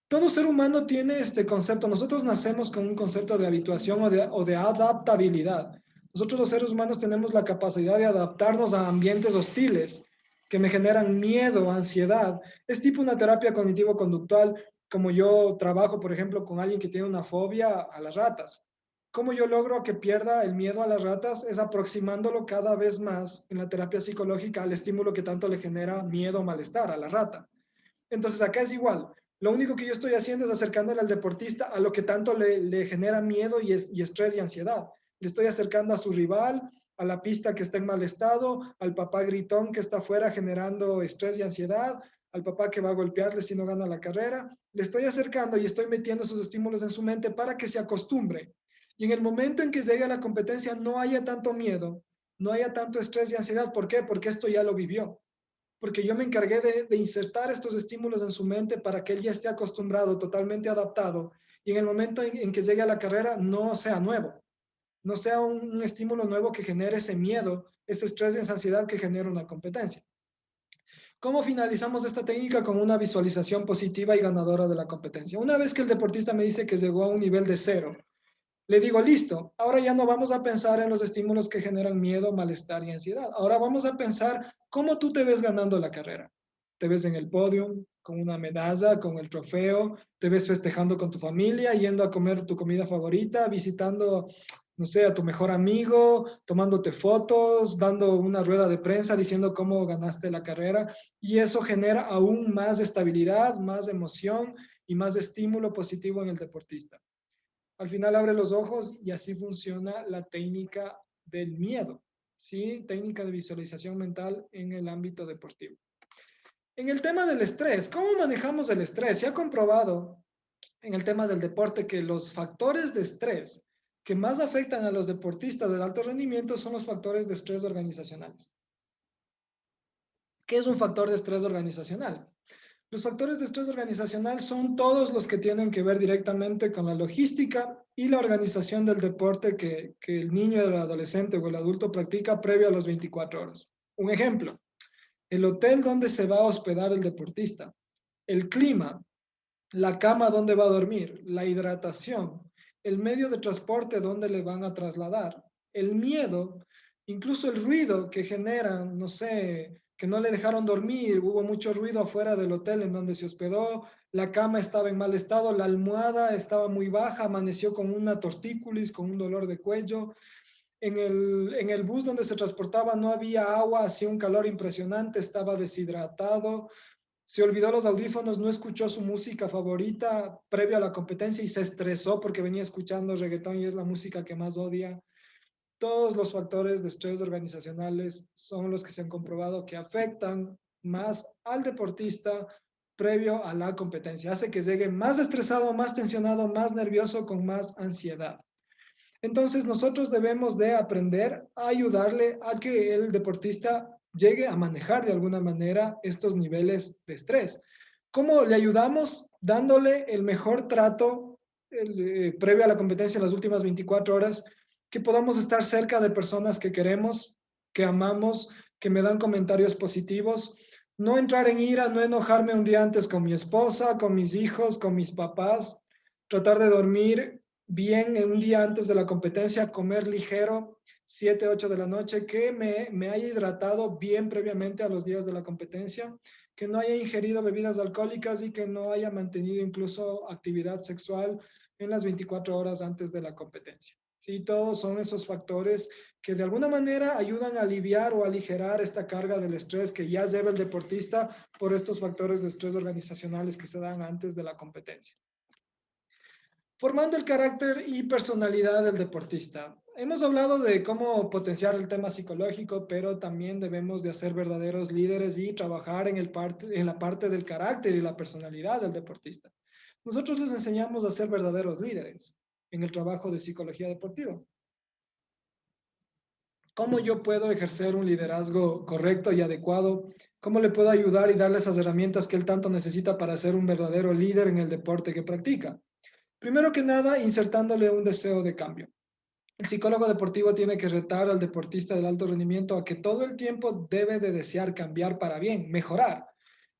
Todo ser humano tiene este concepto. Nosotros nacemos con un concepto de habituación o de adaptabilidad. Nosotros los seres humanos tenemos la capacidad de adaptarnos a ambientes hostiles que me generan miedo, ansiedad. Es tipo una terapia cognitivo-conductual. como yo trabajo, por ejemplo, con alguien que tiene una fobia a las ratas. ¿Cómo yo logro que pierda el miedo a las ratas? Es aproximándolo cada vez más en la terapia psicológica al estímulo que tanto le genera miedo o malestar a la rata. Entonces acá es igual. Lo único que yo estoy haciendo es acercándole al deportista a lo que tanto le genera miedo y estrés y ansiedad. Le estoy acercando a su rival, a la pista que está en mal estado, al papá gritón que está afuera generando estrés y ansiedad, al papá que va a golpearle si no gana la carrera. Le estoy acercando y estoy metiendo esos estímulos en su mente para que se acostumbre. Y en el momento en que llegue a la competencia no haya tanto miedo, no haya tanto estrés y ansiedad. ¿Por qué? Porque esto ya lo vivió, porque yo me encargué de insertar estos estímulos en su mente para que él ya esté acostumbrado, totalmente adaptado, y en el momento en que llegue a la carrera no sea nuevo, no sea un estímulo nuevo que genere ese miedo, ese estrés y esa ansiedad que genera una competencia. ¿Cómo finalizamos esta técnica? Con una visualización positiva y ganadora de la competencia. Una vez que el deportista me dice que llegó a un nivel de 0, le digo, listo, ahora ya no vamos a pensar en los estímulos que generan miedo, malestar y ansiedad. Ahora vamos a pensar cómo tú te ves ganando la carrera. Te ves en el podio, con una medalla, con el trofeo, te ves festejando con tu familia, yendo a comer tu comida favorita, visitando, no sé, a tu mejor amigo, tomándote fotos, dando una rueda de prensa diciendo cómo ganaste la carrera. Y eso genera aún más estabilidad, más emoción y más estímulo positivo en el deportista. Al final abre los ojos y así funciona la técnica del miedo, ¿sí? Técnica de visualización mental en el ámbito deportivo. En el tema del estrés, ¿cómo manejamos el estrés? Se ha comprobado en el tema del deporte que los factores de estrés que más afectan a los deportistas del alto rendimiento son los factores de estrés organizacionales. ¿Qué es un factor de estrés organizacional? Los factores de estrés organizacional son todos los que tienen que ver directamente con la logística y la organización del deporte que el niño, el adolescente o el adulto practica previo a las 24 horas. Un ejemplo, el hotel donde se va a hospedar el deportista, el clima, la cama donde va a dormir, la hidratación, el medio de transporte donde le van a trasladar, el miedo, incluso el ruido que generan, no sé, que no le dejaron dormir, hubo mucho ruido afuera del hotel en donde se hospedó, la cama estaba en mal estado, la almohada estaba muy baja, amaneció con una tortícolis, con un dolor de cuello. En el bus donde se transportaba no había agua, hacía un calor impresionante, estaba deshidratado, se olvidó los audífonos, no escuchó su música favorita previo a la competencia y se estresó porque venía escuchando reggaetón y es la música que más odia. Todos los factores de estrés organizacionales son los que se han comprobado que afectan más al deportista previo a la competencia. Hace que llegue más estresado, más tensionado, más nervioso, con más ansiedad. Entonces nosotros debemos de aprender a ayudarle a que el deportista llegue a manejar de alguna manera estos niveles de estrés. ¿Cómo le ayudamos? Dándole el mejor trato previo a la competencia en las últimas 24 horas, que podamos estar cerca de personas que queremos, que amamos, que me dan comentarios positivos. No entrar en ira, no enojarme un día antes con mi esposa, con mis hijos, con mis papás. Tratar de dormir bien en un día antes de la competencia, comer ligero, 7, 8 de la noche, que me haya hidratado bien previamente a los días de la competencia, que no haya ingerido bebidas alcohólicas y que no haya mantenido incluso actividad sexual en las 24 horas antes de la competencia. Sí, todos son esos factores que de alguna manera ayudan a aliviar o aligerar esta carga del estrés que ya lleva el deportista por estos factores de estrés organizacionales que se dan antes de la competencia. Formando el carácter y personalidad del deportista. Hemos hablado de cómo potenciar el tema psicológico, pero también debemos de ser verdaderos líderes y trabajar en la parte del carácter y la personalidad del deportista. Nosotros les enseñamos a ser verdaderos líderes en el trabajo de psicología deportiva. ¿Cómo yo puedo ejercer un liderazgo correcto y adecuado? ¿Cómo le puedo ayudar y darle esas herramientas que él tanto necesita para ser un verdadero líder en el deporte que practica? Primero que nada, insertándole un deseo de cambio. El psicólogo deportivo tiene que retar al deportista del alto rendimiento a que todo el tiempo debe de desear cambiar para bien, mejorar.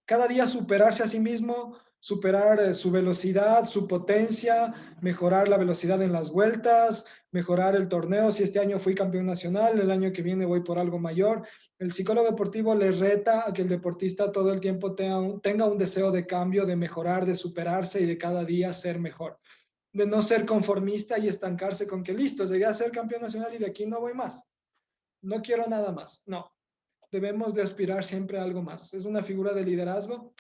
Cada día superarse a sí mismo, superar su velocidad, su potencia, mejorar la velocidad en las vueltas, mejorar el torneo. Si este año fui campeón nacional, el año que viene voy por algo mayor. El psicólogo deportivo le reta a que el deportista todo el tiempo tenga un deseo de cambio, de mejorar, de superarse y de cada día ser mejor. De no ser conformista y estancarse con que listo, llegué a ser campeón nacional y de aquí no voy más. No quiero nada más. No, debemos de aspirar siempre a algo más. Es una figura de liderazgo.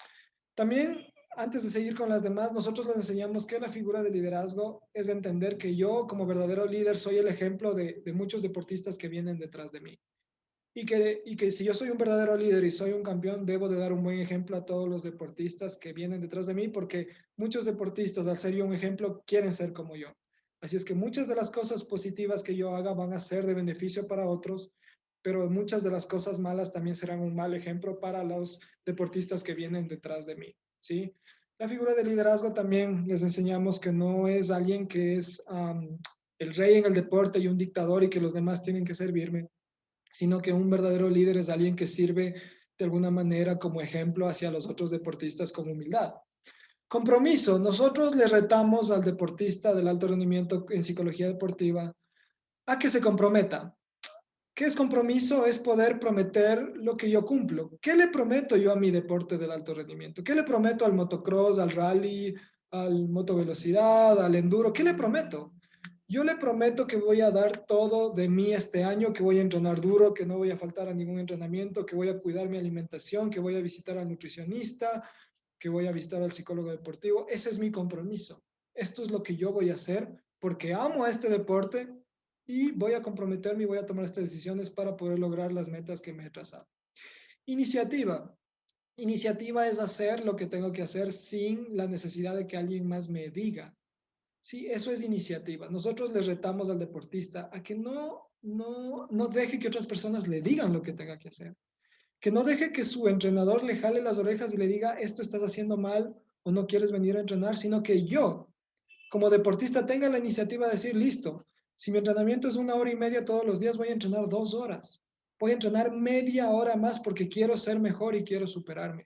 También, antes de seguir con las demás, nosotros les enseñamos que la figura de liderazgo es entender que yo, como verdadero líder, soy el ejemplo de muchos deportistas que vienen detrás de mí. Y que si yo soy un verdadero líder y soy un campeón, debo de dar un buen ejemplo a todos los deportistas que vienen detrás de mí, porque muchos deportistas, al ser yo un ejemplo, quieren ser como yo. Así es que muchas de las cosas positivas que yo haga van a ser de beneficio para otros, pero muchas de las cosas malas también serán un mal ejemplo para los deportistas que vienen detrás de mí, ¿sí? La figura de liderazgo también les enseñamos que no es alguien que es el rey en el deporte y un dictador y que los demás tienen que servirme, sino que un verdadero líder es alguien que sirve de alguna manera como ejemplo hacia los otros deportistas con humildad. Compromiso. Nosotros le retamos al deportista del alto rendimiento en psicología deportiva a que se comprometa. ¿Qué es compromiso? Es poder prometer lo que yo cumplo. ¿Qué le prometo yo a mi deporte del alto rendimiento? ¿Qué le prometo al motocross, al rally, al motovelocidad, al enduro? ¿Qué le prometo? Yo le prometo que voy a dar todo de mí este año, que voy a entrenar duro, que no voy a faltar a ningún entrenamiento, que voy a cuidar mi alimentación, que voy a visitar al nutricionista, que voy a visitar al psicólogo deportivo. Ese es mi compromiso. Esto es lo que yo voy a hacer porque amo a este deporte y voy a comprometerme y voy a tomar estas decisiones para poder lograr las metas que me he trazado. Iniciativa. Iniciativa es hacer lo que tengo que hacer sin la necesidad de que alguien más me diga. Sí, eso es iniciativa. Nosotros le retamos al deportista a que no deje que otras personas le digan lo que tenga que hacer. Que no deje que su entrenador le jale las orejas y le diga, esto estás haciendo mal o no quieres venir a entrenar, sino que yo, como deportista, tenga la iniciativa de decir, listo, si mi entrenamiento es 1 hora y media todos los días, voy a entrenar 2 horas. Voy a entrenar media hora más porque quiero ser mejor y quiero superarme.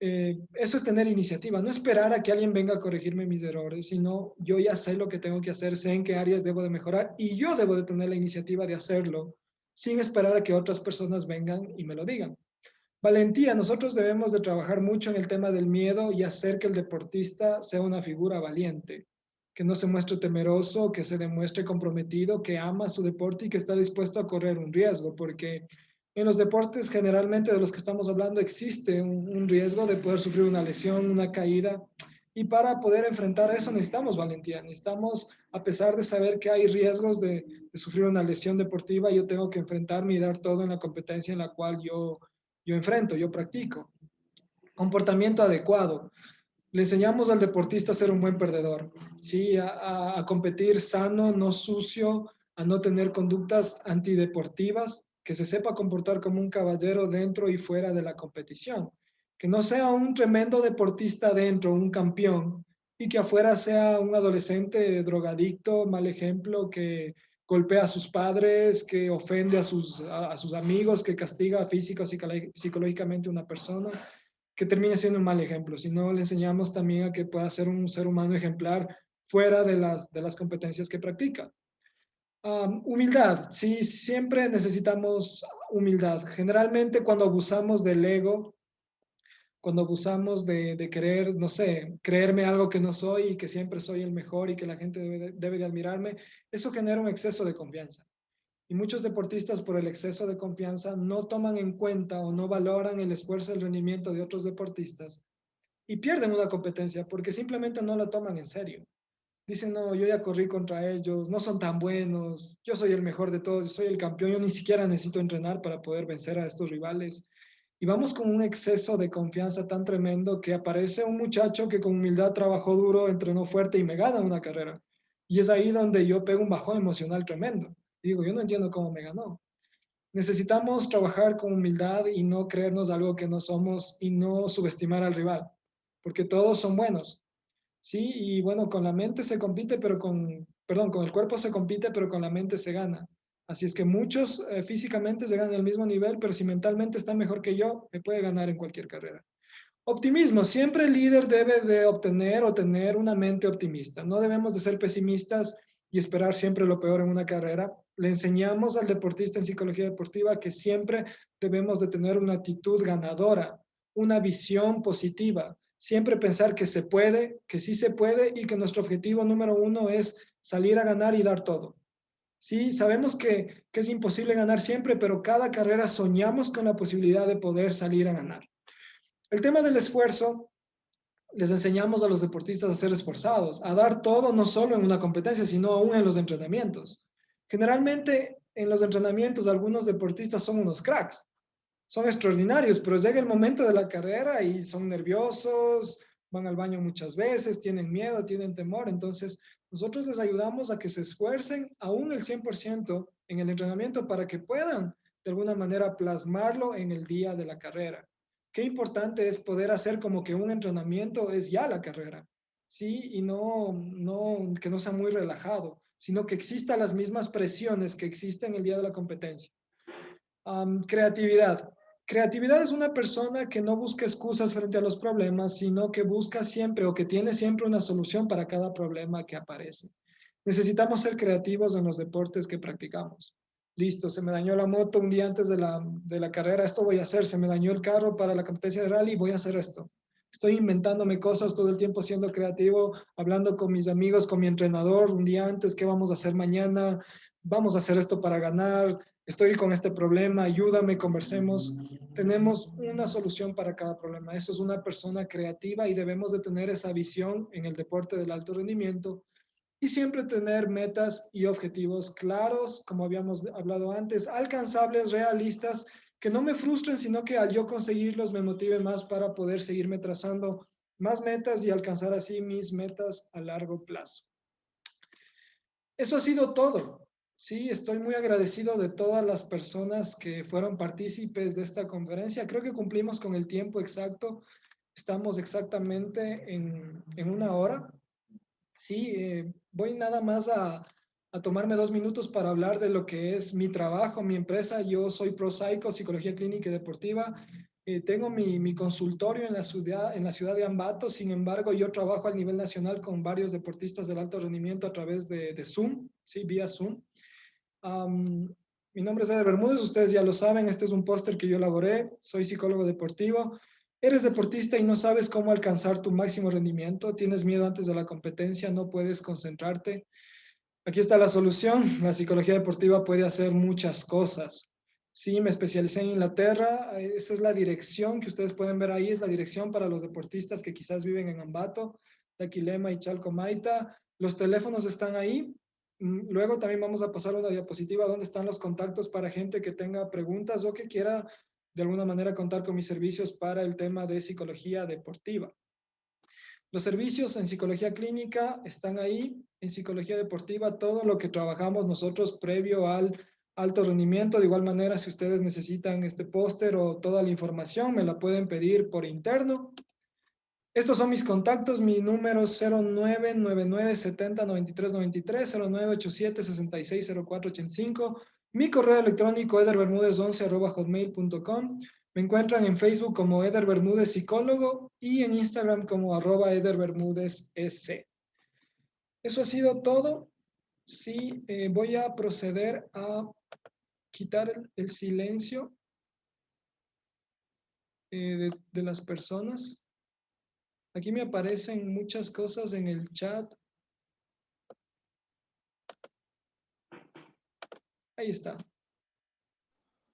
Eso es tener iniciativa, no esperar a que alguien venga a corregirme mis errores, sino yo ya sé lo que tengo que hacer, sé en qué áreas debo de mejorar y yo debo de tener la iniciativa de hacerlo sin esperar a que otras personas vengan y me lo digan. Valentía, nosotros debemos de trabajar mucho en el tema del miedo y hacer que el deportista sea una figura valiente, que no se muestre temeroso, que se demuestre comprometido, que ama su deporte y que está dispuesto a correr un riesgo, porque en los deportes generalmente de los que estamos hablando existe un riesgo de poder sufrir una lesión, una caída, y para poder enfrentar eso necesitamos valentía, necesitamos, a pesar de saber que hay riesgos de sufrir una lesión deportiva, yo tengo que enfrentarme y dar todo en la competencia en la cual yo enfrento, yo practico. Comportamiento adecuado. Le enseñamos al deportista a ser un buen perdedor, ¿sí? A competir sano, no sucio, a no tener conductas antideportivas, que se sepa comportar como un caballero dentro y fuera de la competición, que no sea un tremendo deportista dentro, un campeón, y que afuera sea un adolescente drogadicto, mal ejemplo, que golpea a sus padres, que ofende a sus amigos, que castiga física o psicológicamente a una persona, que termine siendo un mal ejemplo, sino le enseñamos también a que pueda ser un ser humano ejemplar fuera de las competencias que practica. Humildad, sí, siempre necesitamos humildad. Generalmente cuando abusamos del ego, cuando abusamos de querer, no sé, creerme algo que no soy y que siempre soy el mejor y que la gente debe de admirarme, eso genera un exceso de confianza. Y muchos deportistas por el exceso de confianza no toman en cuenta o no valoran el esfuerzo y el rendimiento de otros deportistas y pierden una competencia porque simplemente no la toman en serio. Dicen, no, yo ya corrí contra ellos, no son tan buenos, yo soy el mejor de todos, yo soy el campeón, yo ni siquiera necesito entrenar para poder vencer a estos rivales. Y vamos con un exceso de confianza tan tremendo que aparece un muchacho que con humildad trabajó duro, entrenó fuerte y me gana una carrera. Y es ahí donde yo pego un bajón emocional tremendo. Y digo, yo no entiendo cómo me ganó. Necesitamos trabajar con humildad y no creernos algo que no somos y no subestimar al rival, porque todos son buenos. Sí, y bueno, con la mente se compite, perdón, con el cuerpo se compite, pero con la mente se gana. Así es que muchos físicamente llegan al mismo nivel, pero si mentalmente están mejor que yo, me puede ganar en cualquier carrera. Optimismo. Siempre el líder debe de obtener o tener una mente optimista. No debemos de ser pesimistas y esperar siempre lo peor en una carrera. Le enseñamos al deportista en psicología deportiva que siempre debemos de tener una actitud ganadora, una visión positiva, siempre pensar que se puede, que sí se puede y que nuestro objetivo número uno es salir a ganar y dar todo. Sí, sabemos que es imposible ganar siempre, pero cada carrera soñamos con la posibilidad de poder salir a ganar. El tema del esfuerzo, les enseñamos a los deportistas a ser esforzados, a dar todo no solo en una competencia, sino aún en los entrenamientos. Generalmente en los entrenamientos algunos deportistas son unos cracks, son extraordinarios, pero llega el momento de la carrera y son nerviosos, van al baño muchas veces, tienen miedo, tienen temor. Entonces, nosotros les ayudamos a que se esfuercen aún el 100% en el entrenamiento para que puedan de alguna manera plasmarlo en el día de la carrera. Qué importante es poder hacer como que un entrenamiento es ya la carrera, ¿sí? Y que no sea muy relajado, sino que existan las mismas presiones que existen el día de la competencia. Creatividad. Creatividad es una persona que no busca excusas frente a los problemas, sino que busca siempre o que tiene siempre una solución para cada problema que aparece. Necesitamos ser creativos en los deportes que practicamos. Listo, se me dañó la moto un día antes de la carrera, esto voy a hacer. Se me dañó el carro para la competencia de rally, voy a hacer esto. Estoy inventándome cosas todo el tiempo siendo creativo, hablando con mis amigos, con mi entrenador un día antes, ¿qué vamos a hacer mañana? Vamos a hacer esto para ganar, estoy con este problema, ayúdame, conversemos. Tenemos una solución para cada problema. Eso es una persona creativa y debemos de tener esa visión en el deporte del alto rendimiento y siempre tener metas y objetivos claros, como habíamos hablado antes, alcanzables, realistas, que no me frustren, sino que al yo conseguirlos me motive más para poder seguirme trazando más metas y alcanzar así mis metas a largo plazo. Eso ha sido todo. Sí, estoy muy agradecido de todas las personas que fueron partícipes de esta conferencia. Creo que cumplimos con el tiempo exacto. Estamos exactamente en una hora. Sí, voy nada más a tomarme 2 minutos para hablar de lo que es mi trabajo, mi empresa. Yo soy ProPsycho, Psicología Clínica y Deportiva. Tengo mi consultorio en la ciudad de Ambato. Sin embargo, yo trabajo a nivel nacional con varios deportistas del alto rendimiento a través de Zoom, sí, vía Zoom. Mi nombre es Eder Bermúdez, ustedes ya lo saben, este es un póster que yo elaboré, soy psicólogo deportivo. Eres deportista y no sabes cómo alcanzar tu máximo rendimiento, tienes miedo antes de la competencia, no puedes concentrarte. Aquí está la solución, la psicología deportiva puede hacer muchas cosas. Sí, me especialicé en Inglaterra, esa es la dirección que ustedes pueden ver ahí, es la dirección para los deportistas que quizás viven en Ambato, Daquilema y Chalcomaita. Los teléfonos están ahí. Luego también vamos a pasar una diapositiva donde están los contactos para gente que tenga preguntas o que quiera de alguna manera contar con mis servicios para el tema de psicología deportiva. Los servicios en psicología clínica están ahí, en psicología deportiva, todo lo que trabajamos nosotros previo al alto rendimiento. De igual manera, si ustedes necesitan este póster o toda la información, me la pueden pedir por interno. Estos son mis contactos, mi número 0999709393, 0987660485, mi correo electrónico ederbermudez11@hotmail.com. Me encuentran en Facebook como Eder Bermúdez Psicólogo y en Instagram como @ederbermudezs. Eso ha sido todo. Sí, voy a proceder a quitar el silencio de las personas. Aquí me aparecen muchas cosas en el chat. Ahí está.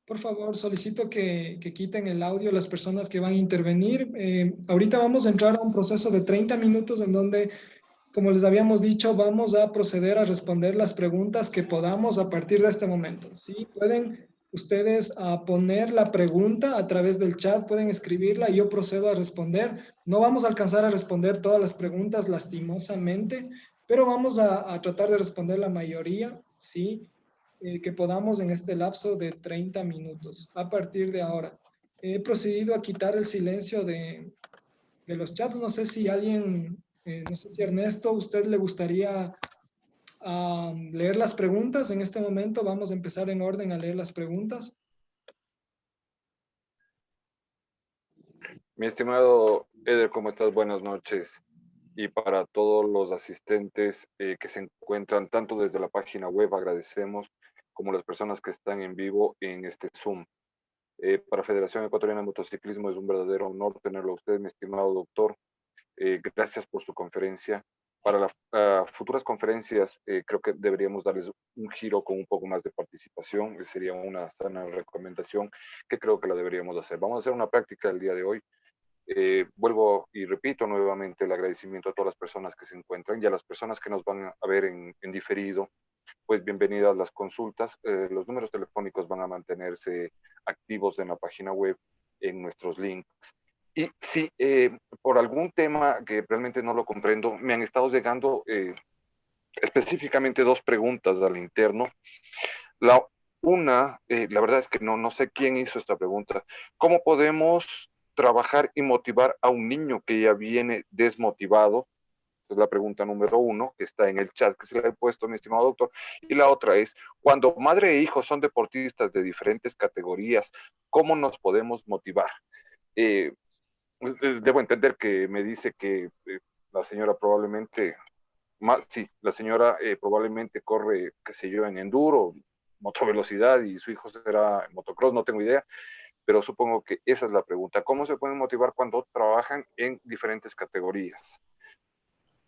Por favor, solicito que quiten el audio las personas que van a intervenir. Ahorita vamos a entrar a un proceso de 30 minutos en donde, como les habíamos dicho, vamos a proceder a responder las preguntas que podamos a partir de este momento. ¿Sí? Pueden ustedes poner la pregunta a través del chat, pueden escribirla y yo procedo a responder. No vamos a alcanzar a responder todas las preguntas lastimosamente, pero vamos a tratar de responder la mayoría, ¿sí? Que podamos en este lapso de 30 minutos. A partir de ahora, he procedido a quitar el silencio de los chats. No sé si alguien, no sé si Ernesto, ¿usted le gustaría leer las preguntas en este momento? Vamos a empezar en orden a leer las preguntas. Mi estimado Eder, ¿cómo estás? Buenas noches. Y para todos los asistentes que se encuentran tanto desde la página web, agradecemos, como las personas que están en vivo en este Zoom. Para Federación Ecuatoriana de Motociclismo es un verdadero honor tenerlo a usted, mi estimado doctor. Gracias por su conferencia. Para las futuras conferencias, creo que deberíamos darles un giro con un poco más de participación. Sería una sana recomendación que creo que la deberíamos hacer. Vamos a hacer una práctica el día de hoy. Vuelvo y repito nuevamente el agradecimiento a todas las personas que se encuentran y a las personas que nos van a ver en diferido. Pues bienvenidas a las consultas. Los números telefónicos van a mantenerse activos en la página web, en nuestros links. Y si por algún tema que realmente no lo comprendo, me han estado llegando específicamente dos preguntas al interno. La una, la verdad es que no sé quién hizo esta pregunta. ¿Cómo podemos trabajar y motivar a un niño que ya viene desmotivado? Es la pregunta número uno, que está en el chat que se le ha puesto, mi estimado doctor. Y la otra es, cuando madre e hijo son deportistas de diferentes categorías, ¿cómo nos podemos motivar? Eh, Debo entender que me dice que la señora probablemente, sí, la señora probablemente corre, qué sé yo, en enduro, motovelocidad y su hijo será en motocross, no tengo idea, pero supongo que esa es la pregunta. ¿Cómo se pueden motivar cuando trabajan en diferentes categorías?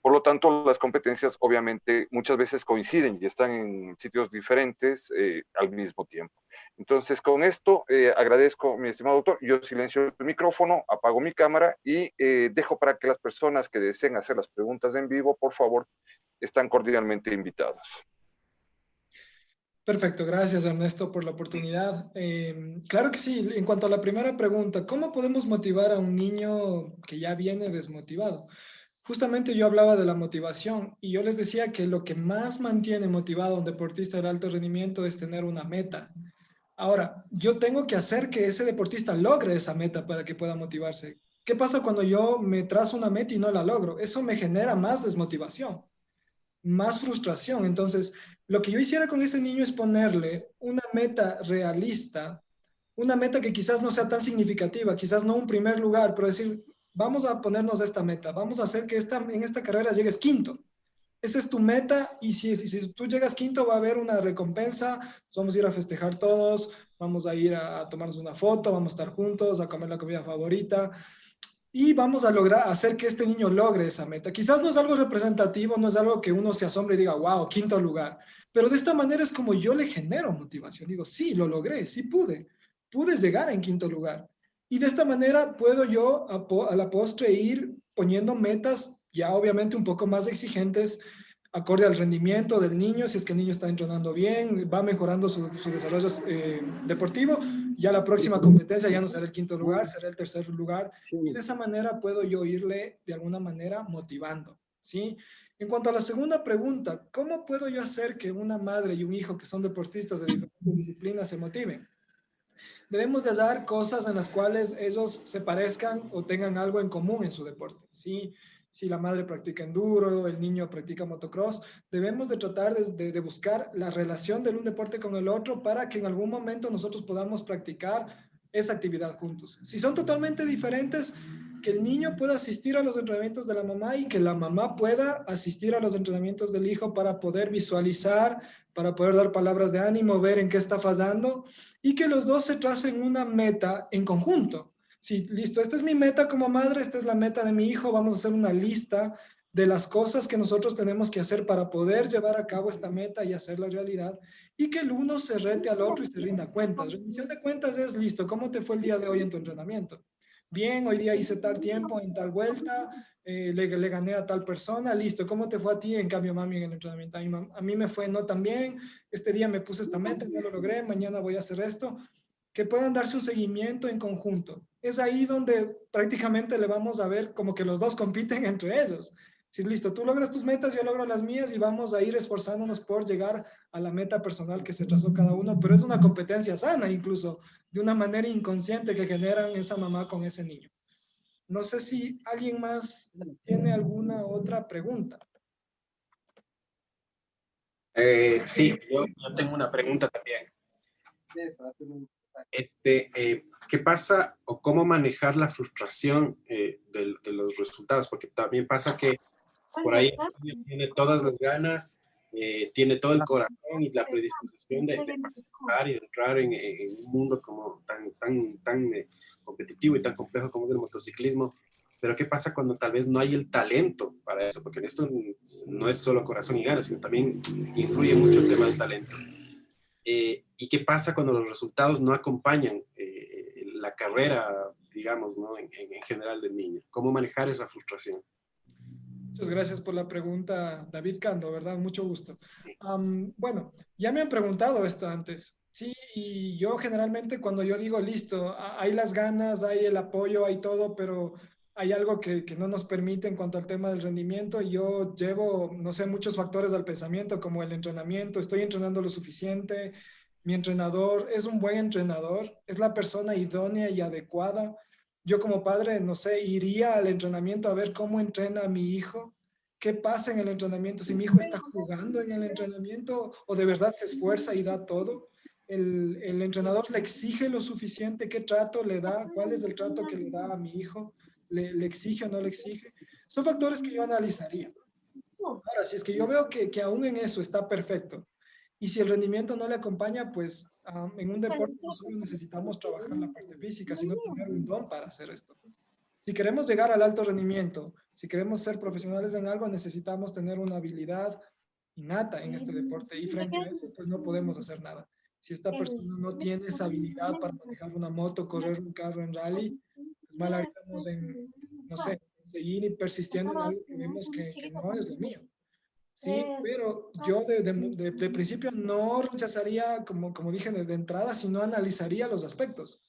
Por lo tanto, las competencias obviamente muchas veces coinciden y están en sitios diferentes al mismo tiempo. Entonces, con esto agradezco, mi estimado doctor, yo silencio el micrófono, apago mi cámara y dejo para que las personas que deseen hacer las preguntas en vivo, por favor, están cordialmente invitados. Perfecto, gracias Ernesto por la oportunidad. Claro que sí, en cuanto a la primera pregunta, ¿cómo podemos motivar a un niño que ya viene desmotivado? Justamente yo hablaba de la motivación y yo les decía que lo que más mantiene motivado a un deportista de alto rendimiento es tener una meta. Ahora, yo tengo que hacer que ese deportista logre esa meta para que pueda motivarse. ¿Qué pasa cuando yo me trazo una meta y no la logro? Eso me genera más desmotivación, más frustración. Entonces, lo que yo hiciera con ese niño es ponerle una meta realista, una meta que quizás no sea tan significativa, quizás no un primer lugar, pero decir, vamos a ponernos esta meta, vamos a hacer que en esta carrera llegues quinto. Esa es tu meta y si tú llegas quinto va a haber una recompensa, vamos a ir a festejar todos, vamos a ir a tomarnos una foto, vamos a estar juntos, a comer la comida favorita y vamos a lograr hacer que este niño logre esa meta. Quizás no es algo representativo, no es algo que uno se asombre y diga, wow, quinto lugar, pero de esta manera es como yo le genero motivación. Digo, sí, lo logré, sí pude llegar en quinto lugar. Y de esta manera puedo yo a la postre ir poniendo metas ya obviamente un poco más exigentes acorde al rendimiento del niño, si es que el niño está entrenando bien, va mejorando su desarrollo deportivo, ya la próxima competencia ya no será el quinto lugar, será el tercer lugar, y de esa manera puedo yo irle de alguna manera motivando, ¿sí? En cuanto a la segunda pregunta, ¿cómo puedo yo hacer que una madre y un hijo que son deportistas de diferentes disciplinas se motiven? Debemos de dar cosas en las cuales ellos se parezcan o tengan algo en común en su deporte, ¿sí? Si la madre practica enduro, el niño practica motocross, debemos de tratar de buscar la relación de un deporte con el otro para que en algún momento nosotros podamos practicar esa actividad juntos. Si son totalmente diferentes, que el niño pueda asistir a los entrenamientos de la mamá y que la mamá pueda asistir a los entrenamientos del hijo para poder visualizar, para poder dar palabras de ánimo, ver en qué está fallando y que los dos se tracen una meta en conjunto. Sí, listo, esta es mi meta como madre, esta es la meta de mi hijo, vamos a hacer una lista de las cosas que nosotros tenemos que hacer para poder llevar a cabo esta meta y hacerla realidad y que el uno se rete al otro y se rinda cuentas. Rendición de cuentas es listo, ¿cómo te fue el día de hoy en tu entrenamiento? Bien, hoy día hice tal tiempo en tal vuelta, le gané a tal persona, listo, ¿cómo te fue a ti en cambio, mami, en el entrenamiento? A mí me fue no tan bien, este día me puse esta meta, no lo logré, mañana voy a hacer esto, que puedan darse un seguimiento en conjunto. Es ahí donde prácticamente le vamos a ver como que los dos compiten entre ellos. Si listo, tú logras tus metas, yo logro las mías y vamos a ir esforzándonos por llegar a la meta personal que se trazó cada uno, pero es una competencia sana incluso, de una manera inconsciente que generan esa mamá con ese niño. No sé si alguien más tiene alguna otra pregunta. Sí, yo tengo una pregunta también. ¿Qué pasa o cómo manejar la frustración de los resultados? Porque también pasa que por ahí el niño tiene todas las ganas, tiene todo el corazón y la predisposición de participar y de entrar en un mundo como tan competitivo y tan complejo como es el motociclismo. Pero ¿qué pasa cuando tal vez no hay el talento para eso? Porque en esto no es solo corazón y ganas, sino también influye mucho el tema del talento. ¿Y qué pasa cuando los resultados no acompañan la carrera, digamos, ¿no? En general del niño? ¿Cómo manejar esa frustración? Muchas gracias por la pregunta, David Cando, ¿verdad? Mucho gusto. Bueno, ya me han preguntado esto antes. Sí, y yo generalmente cuando yo digo, listo, hay las ganas, hay el apoyo, hay todo, pero hay algo que no nos permite en cuanto al tema del rendimiento. Y yo llevo, no sé, muchos factores al pensamiento, como el entrenamiento, estoy entrenando lo suficiente, mi entrenador es un buen entrenador, es la persona idónea y adecuada. Yo como padre, no sé, iría al entrenamiento a ver cómo entrena a mi hijo, qué pasa en el entrenamiento, si mi hijo está jugando en el entrenamiento o de verdad se esfuerza y da todo. El entrenador le exige lo suficiente, qué trato le da, cuál es el trato que le da a mi hijo, le exige o no le exige. Son factores que yo analizaría. Ahora, si es que yo veo que aún en eso está perfecto y si el rendimiento no le acompaña, pues en un deporte no solo necesitamos trabajar la parte física, sino tener un don para hacer esto. Si queremos llegar al alto rendimiento, si queremos ser profesionales en algo, necesitamos tener una habilidad innata en este deporte y frente a eso, pues no podemos hacer nada. Si esta persona no tiene esa habilidad para manejar una moto, correr un carro en rally, pues mal haríamos en, no sé, seguir y persistiendo en algo que vemos que no es lo mío. Sí, pero yo de principio no rechazaría, como dije de entrada, sino analizaría los aspectos.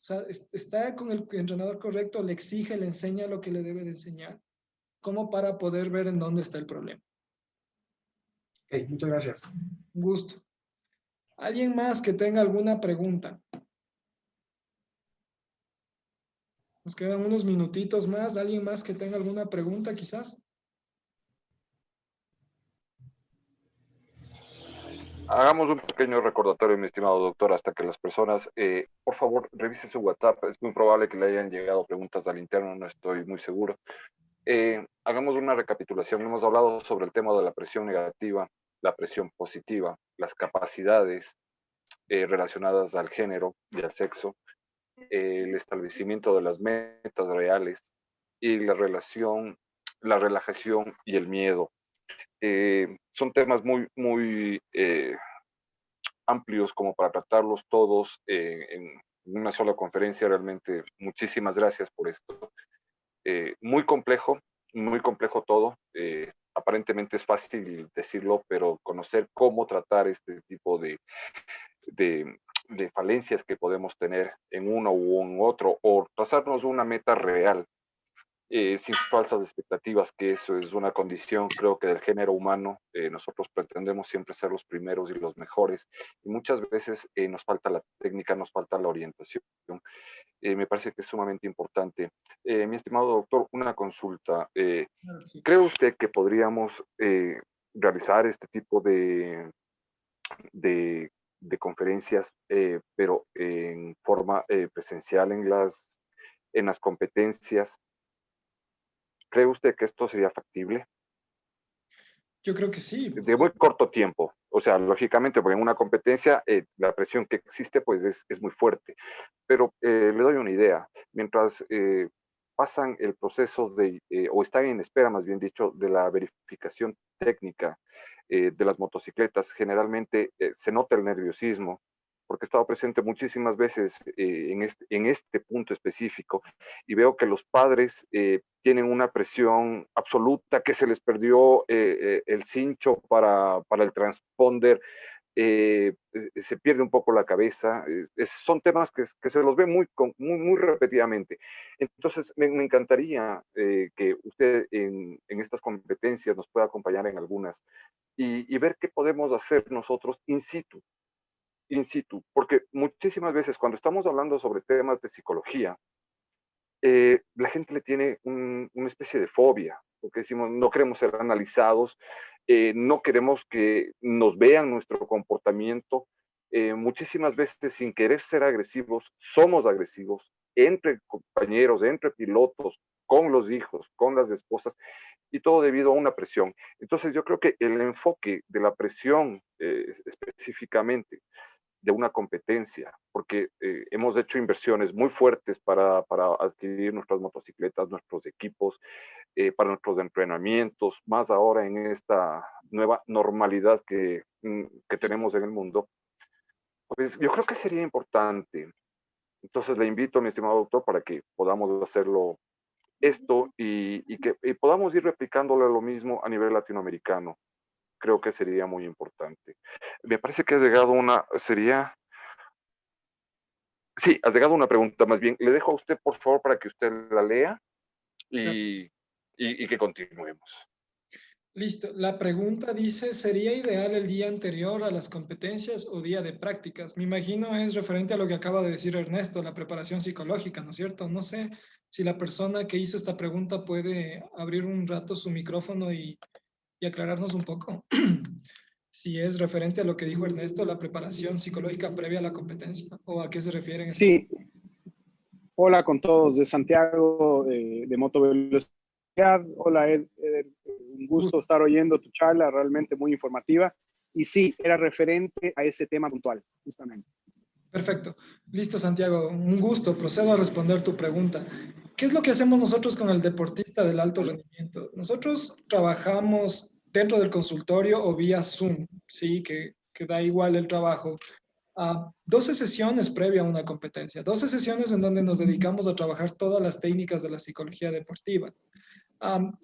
O sea, está con el entrenador correcto, le exige, le enseña lo que le debe de enseñar, como para poder ver en dónde está el problema. Ok, muchas gracias. Un gusto. ¿Alguien más que tenga alguna pregunta? Nos quedan unos minutitos más. ¿Alguien más que tenga alguna pregunta quizás? Hagamos un pequeño recordatorio, mi estimado doctor, hasta que las personas, por favor, revisen su WhatsApp. Es muy probable que le hayan llegado preguntas al interno, no estoy muy seguro. Hagamos una recapitulación. Hemos hablado sobre el tema de la presión negativa, la presión positiva, las capacidades relacionadas al género y al sexo, el establecimiento de las metas reales y la relajación y el miedo. Son temas muy amplios como para tratarlos todos en una sola conferencia. Realmente muchísimas gracias por esto. Muy complejo todo. Aparentemente es fácil decirlo, pero conocer cómo tratar este tipo de, de falencias que podemos tener en uno u en otro, o trazarnos una meta real sin falsas expectativas, que eso es una condición, creo que del género humano. Nosotros pretendemos siempre ser los primeros y los mejores, y muchas veces nos falta la técnica, nos falta la orientación. Me parece que es sumamente importante. Mi estimado doctor, una consulta. Claro que sí. ¿Cree usted que podríamos realizar este tipo de conferencias, pero en forma presencial en las competencias? ¿Cree usted que esto sería factible? Yo creo que sí. De muy corto tiempo. O sea, lógicamente, porque en una competencia la presión que existe pues es muy fuerte. Pero le doy una idea. Mientras pasan el proceso o están en espera, más bien dicho, de la verificación técnica de las motocicletas, generalmente se nota el nerviosismo, porque he estado presente muchísimas veces en este punto específico y veo que los padres tienen una presión absoluta, que se les perdió el cincho para el transponder, se pierde un poco la cabeza. Son temas que se los ve muy repetidamente. Entonces, me encantaría que usted en estas competencias nos pueda acompañar en algunas y ver qué podemos hacer nosotros in situ, porque muchísimas veces cuando estamos hablando sobre temas de psicología, la gente le tiene una especie de fobia, porque decimos, no queremos ser analizados, no queremos que nos vean nuestro comportamiento, muchísimas veces sin querer ser agresivos, somos agresivos entre compañeros, entre pilotos, con los hijos, con las esposas, y todo debido a una presión. Entonces yo creo que el enfoque de la presión específicamente de una competencia, porque hemos hecho inversiones muy fuertes para adquirir nuestras motocicletas, nuestros equipos, para nuestros entrenamientos, más ahora en esta nueva normalidad que tenemos en el mundo, pues yo creo que sería importante. Entonces le invito, mi estimado doctor, para que podamos hacerlo esto y que podamos ir replicándolo lo mismo a nivel latinoamericano. Creo que sería muy importante. Me parece que ha llegado sí, ha llegado una pregunta más bien. Le dejo a usted, por favor, para que usted la lea y que continuemos. Listo. La pregunta dice, ¿sería ideal el día anterior a las competencias o día de prácticas? Me imagino es referente a lo que acaba de decir Ernesto, la preparación psicológica, ¿no es cierto? No sé si la persona que hizo esta pregunta puede abrir un rato su micrófono y aclararnos un poco. Si es referente a lo que dijo Ernesto, la preparación psicológica previa a la competencia, o a qué se refieren. Sí, hola con todos de Santiago, de Motovelocidad. Hola Ed, un gusto estar oyendo tu charla, realmente muy informativa. Y sí, era referente a ese tema puntual, justamente. Perfecto. Listo, Santiago. Un gusto. Procedo a responder tu pregunta. ¿Qué es lo que hacemos nosotros con el deportista del alto rendimiento? Nosotros trabajamos dentro del consultorio o vía Zoom, ¿sí? Que da igual el trabajo. 12 sesiones previa a una competencia, 12 sesiones en donde nos dedicamos a trabajar todas las técnicas de la psicología deportiva.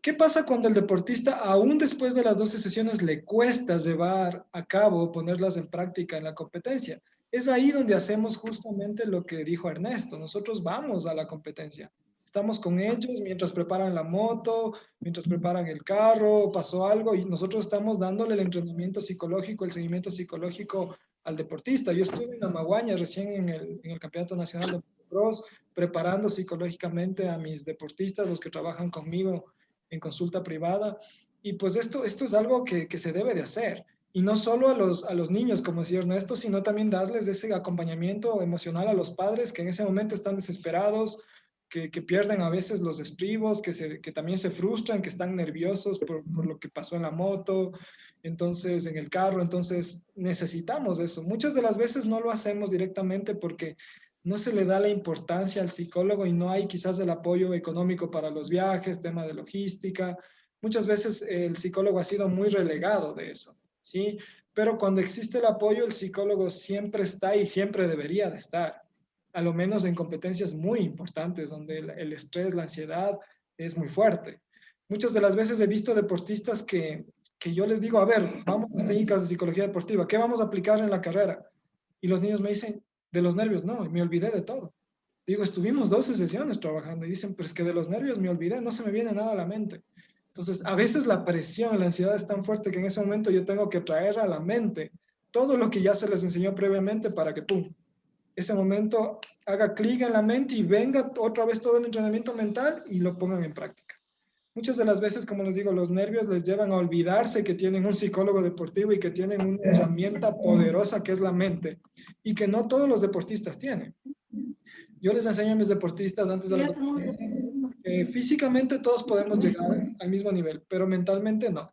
¿Qué pasa cuando el deportista, aún después de las 12 sesiones, le cuesta llevar a cabo, ponerlas en práctica en la competencia? Es ahí donde hacemos justamente lo que dijo Ernesto. Nosotros vamos a la competencia. Estamos con ellos mientras preparan la moto, mientras preparan el carro, pasó algo y nosotros estamos dándole el entrenamiento psicológico, el seguimiento psicológico al deportista. Yo estuve en Amaguaña recién en el Campeonato Nacional de Cross, preparando psicológicamente a mis deportistas, los que trabajan conmigo en consulta privada. Y pues esto es algo que se debe de hacer. Y no solo a los niños, como decía Ernesto, sino también darles ese acompañamiento emocional a los padres que en ese momento están desesperados, que pierden a veces los estribos, que también se frustran, que están nerviosos por lo que pasó en la moto, entonces en el carro. Entonces necesitamos eso. Muchas de las veces no lo hacemos directamente porque no se le da la importancia al psicólogo y no hay quizás el apoyo económico para los viajes, tema de logística. Muchas veces el psicólogo ha sido muy relegado de eso, ¿sí? Pero cuando existe el apoyo, el psicólogo siempre está y siempre debería de estar, a lo menos en competencias muy importantes, donde el estrés, la ansiedad es muy fuerte. Muchas de las veces he visto deportistas que yo les digo, a ver, vamos a las técnicas de psicología deportiva, ¿qué vamos a aplicar en la carrera? Y los niños me dicen, de los nervios, no, me olvidé de todo. Digo, estuvimos 12 sesiones trabajando y dicen, pero es que de los nervios me olvidé, no se me viene nada a la mente. Entonces, a veces la presión, la ansiedad es tan fuerte que en ese momento yo tengo que traer a la mente todo lo que ya se les enseñó previamente para que, pum, ese momento haga clic en la mente y venga otra vez todo el entrenamiento mental y lo pongan en práctica. Muchas de las veces, como les digo, los nervios les llevan a olvidarse que tienen un psicólogo deportivo y que tienen una herramienta poderosa que es la mente y que no todos los deportistas tienen. Yo les enseño a mis deportistas antes de la competencia que físicamente todos podemos llegar al mismo nivel, pero mentalmente no.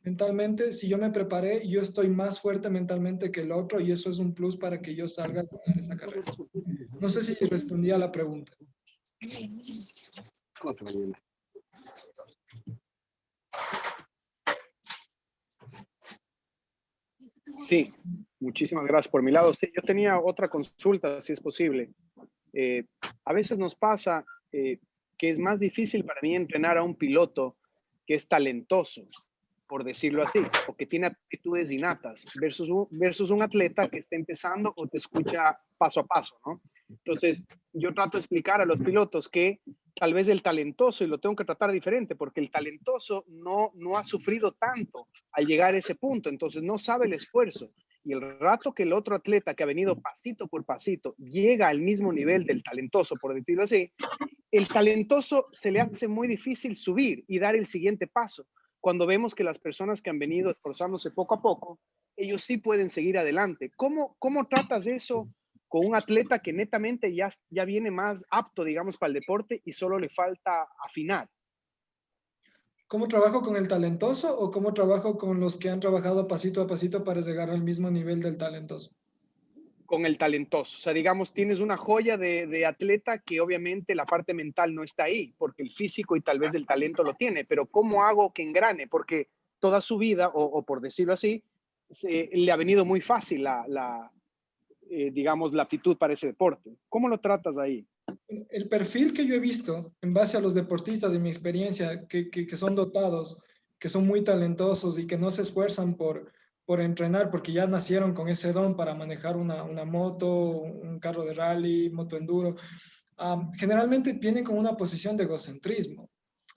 Mentalmente, si yo me preparé, yo estoy más fuerte mentalmente que el otro y eso es un plus para que yo salga a esa carrera. No sé si respondí a la pregunta. Sí, muchísimas gracias por mi lado. Sí, yo tenía otra consulta, si es posible. A veces nos pasa que es más difícil para mí entrenar a un piloto que es talentoso, por decirlo así, o que tiene aptitudes innatas, versus un atleta que está empezando o te escucha paso a paso, ¿no? Entonces, yo trato de explicar a los pilotos que tal vez el talentoso, y lo tengo que tratar diferente, porque el talentoso no ha sufrido tanto al llegar a ese punto, entonces no sabe el esfuerzo. Y el rato que el otro atleta que ha venido pasito por pasito llega al mismo nivel del talentoso, por decirlo así, el talentoso se le hace muy difícil subir y dar el siguiente paso. Cuando vemos que las personas que han venido esforzándose poco a poco ellos sí pueden seguir adelante. ¿Cómo tratas eso con un atleta que netamente ya viene más apto, digamos, para el deporte y solo le falta afinar? ¿Cómo trabajo con el talentoso o cómo trabajo con los que han trabajado pasito a pasito para llegar al mismo nivel del talentoso? Con el talentoso. O sea, digamos, tienes una joya de atleta que obviamente la parte mental no está ahí, porque el físico y tal vez el talento lo tiene, pero ¿cómo hago que engrane? Porque toda su vida, o por decirlo así, le ha venido muy fácil digamos, la aptitud para ese deporte. ¿Cómo lo tratas ahí? El perfil que yo he visto en base a los deportistas de mi experiencia, que son dotados, que son muy talentosos y que no se esfuerzan por entrenar porque ya nacieron con ese don para manejar una moto, un carro de rally, moto enduro, generalmente vienen con una posición de egocentrismo,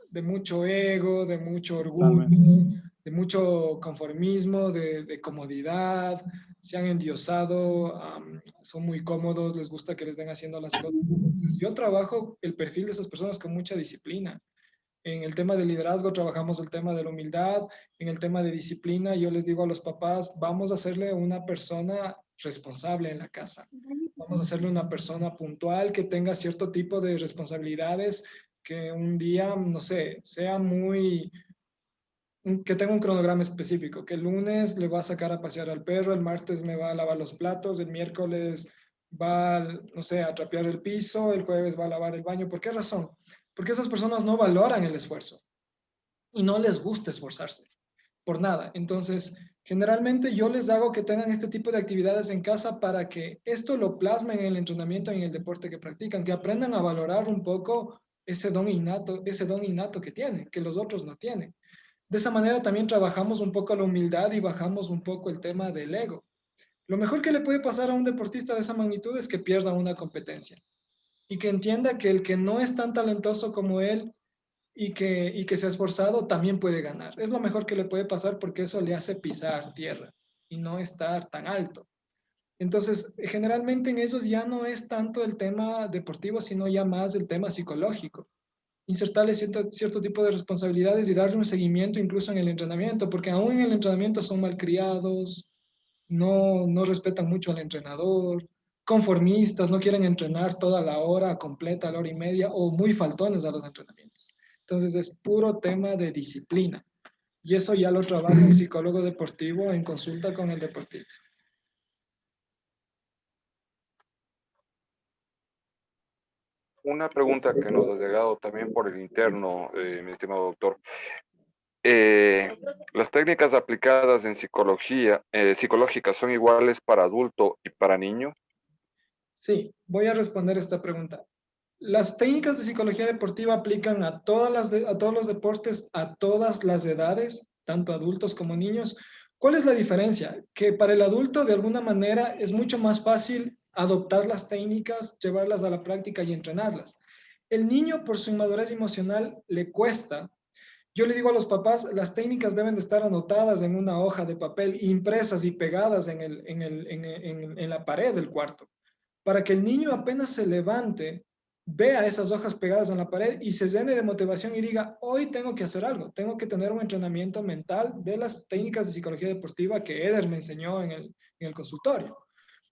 de mucho ego, de mucho orgullo, Totalmente. de mucho conformismo, de comodidad, se han endiosado, son muy cómodos, les gusta que les den haciendo las cosas. Entonces, yo trabajo el perfil de esas personas con mucha disciplina. En el tema de liderazgo trabajamos el tema de la humildad, en el tema de disciplina yo les digo a los papás, vamos a hacerle una persona responsable en la casa. Vamos a hacerle una persona puntual que tenga cierto tipo de responsabilidades, que un día, no sé, sea muy, que tenga un cronograma específico, que el lunes le va a sacar a pasear al perro, el martes me va a lavar los platos, el miércoles va, no sé, a trapear el piso, el jueves va a lavar el baño. ¿Por qué razón? Porque esas personas no valoran el esfuerzo y no les gusta esforzarse por nada. Entonces, generalmente yo les hago que tengan este tipo de actividades en casa para que esto lo plasmen en el entrenamiento y en el deporte que practican, que aprendan a valorar un poco ese don innato que tienen, que los otros no tienen. De esa manera también trabajamos un poco la humildad y bajamos un poco el tema del ego. Lo mejor que le puede pasar a un deportista de esa magnitud es que pierda una competencia y que entienda que el que no es tan talentoso como él y que se ha esforzado también puede ganar. Es lo mejor que le puede pasar porque eso le hace pisar tierra y no estar tan alto. Entonces, generalmente en esos ya no es tanto el tema deportivo, sino ya más el tema psicológico. Insertarle cierto tipo de responsabilidades y darle un seguimiento incluso en el entrenamiento, porque aún en el entrenamiento son malcriados, no respetan mucho al entrenador, conformistas, no quieren entrenar toda la hora completa, la hora y media, o muy faltones a los entrenamientos. Entonces es puro tema de disciplina. Y eso ya lo trabaja el psicólogo deportivo en consulta con el deportista. Una pregunta que nos ha llegado también por el interno, mi estimado doctor. ¿Las técnicas aplicadas en psicológicas son iguales para adulto y para niño? Sí, voy a responder esta pregunta. Las técnicas de psicología deportiva aplican a todos los deportes, a todas las edades, tanto adultos como niños. ¿Cuál es la diferencia? Que para el adulto, de alguna manera, es mucho más fácil adoptar las técnicas, llevarlas a la práctica y entrenarlas. El niño, por su inmadurez emocional, le cuesta. Yo le digo a los papás, las técnicas deben de estar anotadas en una hoja de papel, impresas y pegadas en la pared del cuarto, para que el niño apenas se levante, vea esas hojas pegadas en la pared y se llene de motivación y diga, hoy tengo que hacer algo, tengo que tener un entrenamiento mental de las técnicas de psicología deportiva que Eder me enseñó en el consultorio.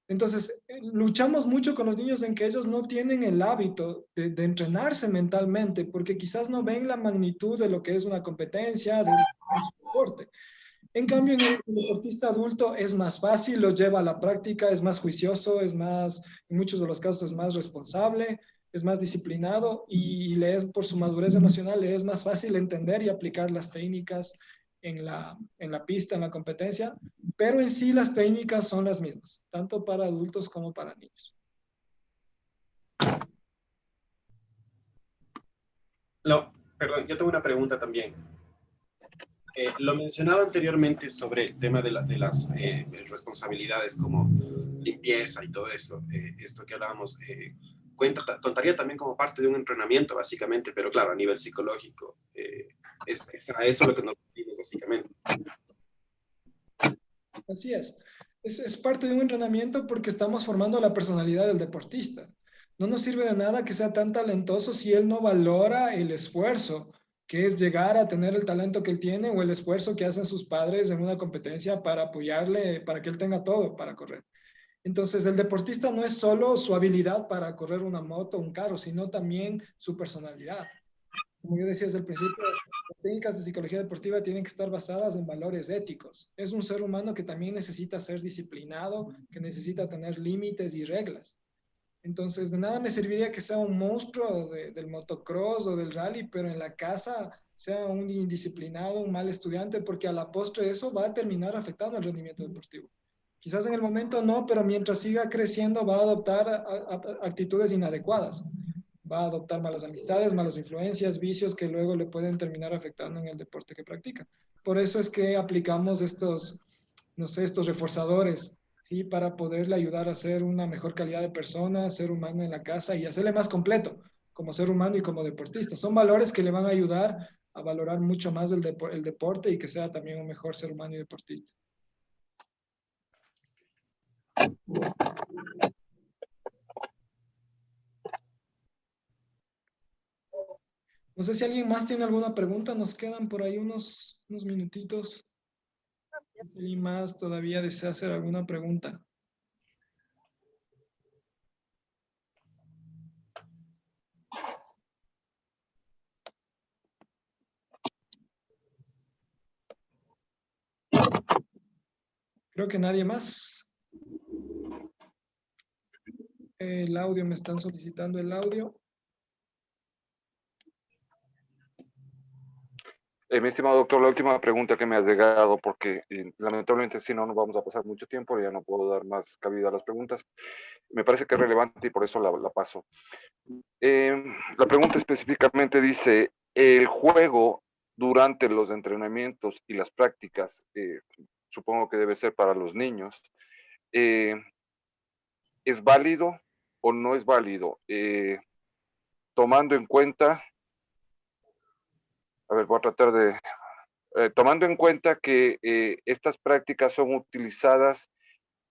Entonces, luchamos mucho con los niños en que ellos no tienen el hábito de entrenarse mentalmente porque quizás no ven la magnitud de lo que es una competencia, de su deporte. En cambio, en el deportista adulto es más fácil, lo lleva a la práctica, es más juicioso, es más, en muchos de los casos es más responsable, es más disciplinado y le es, por su madurez emocional, le es más fácil entender y aplicar las técnicas en la pista, en la competencia, pero en sí las técnicas son las mismas, tanto para adultos como para niños. No, perdón, yo tengo una pregunta también. Lo mencionado anteriormente sobre el tema de las responsabilidades como limpieza y todo eso, esto que hablábamos, contaría también como parte de un entrenamiento básicamente, pero claro, a nivel psicológico. Es a eso lo que nos referimos básicamente. Así es. Es parte de un entrenamiento porque estamos formando la personalidad del deportista. No nos sirve de nada que sea tan talentoso si él no valora el esfuerzo que es llegar a tener el talento que él tiene o el esfuerzo que hacen sus padres en una competencia para apoyarle, para que él tenga todo para correr. Entonces, el deportista no es solo su habilidad para correr una moto o un carro, sino también su personalidad. Como yo decía desde el principio, las técnicas de psicología deportiva tienen que estar basadas en valores éticos. Es un ser humano que también necesita ser disciplinado, que necesita tener límites y reglas. Entonces, de nada me serviría que sea un monstruo del motocross o del rally, pero en la casa sea un indisciplinado, un mal estudiante, porque a la postre eso va a terminar afectando el rendimiento deportivo. Quizás en el momento no, pero mientras siga creciendo va a adoptar actitudes inadecuadas. Va a adoptar malas amistades, malas influencias, vicios que luego le pueden terminar afectando en el deporte que practica. Por eso es que aplicamos estos, no sé, estos reforzadores, ¿sí? Para poderle ayudar a ser una mejor calidad de persona, ser humano en la casa y hacerle más completo como ser humano y como deportista. Son valores que le van a ayudar a valorar mucho más el deporte y que sea también un mejor ser humano y deportista. No sé si alguien más tiene alguna pregunta, nos quedan por ahí unos minutitos. Si alguien más todavía desea hacer alguna pregunta. Creo que nadie más. El audio, me están solicitando el audio. Mi estimado doctor, la última pregunta que me has llegado, porque lamentablemente si no nos vamos a pasar mucho tiempo, ya no puedo dar más cabida a las preguntas. Me parece que es relevante y por eso la paso. La pregunta específicamente dice, el juego durante los entrenamientos y las prácticas, supongo que debe ser para los niños, ¿es válido o no es válido? Tomando en cuenta, a ver, voy a tratar de... tomando en cuenta que estas prácticas son utilizadas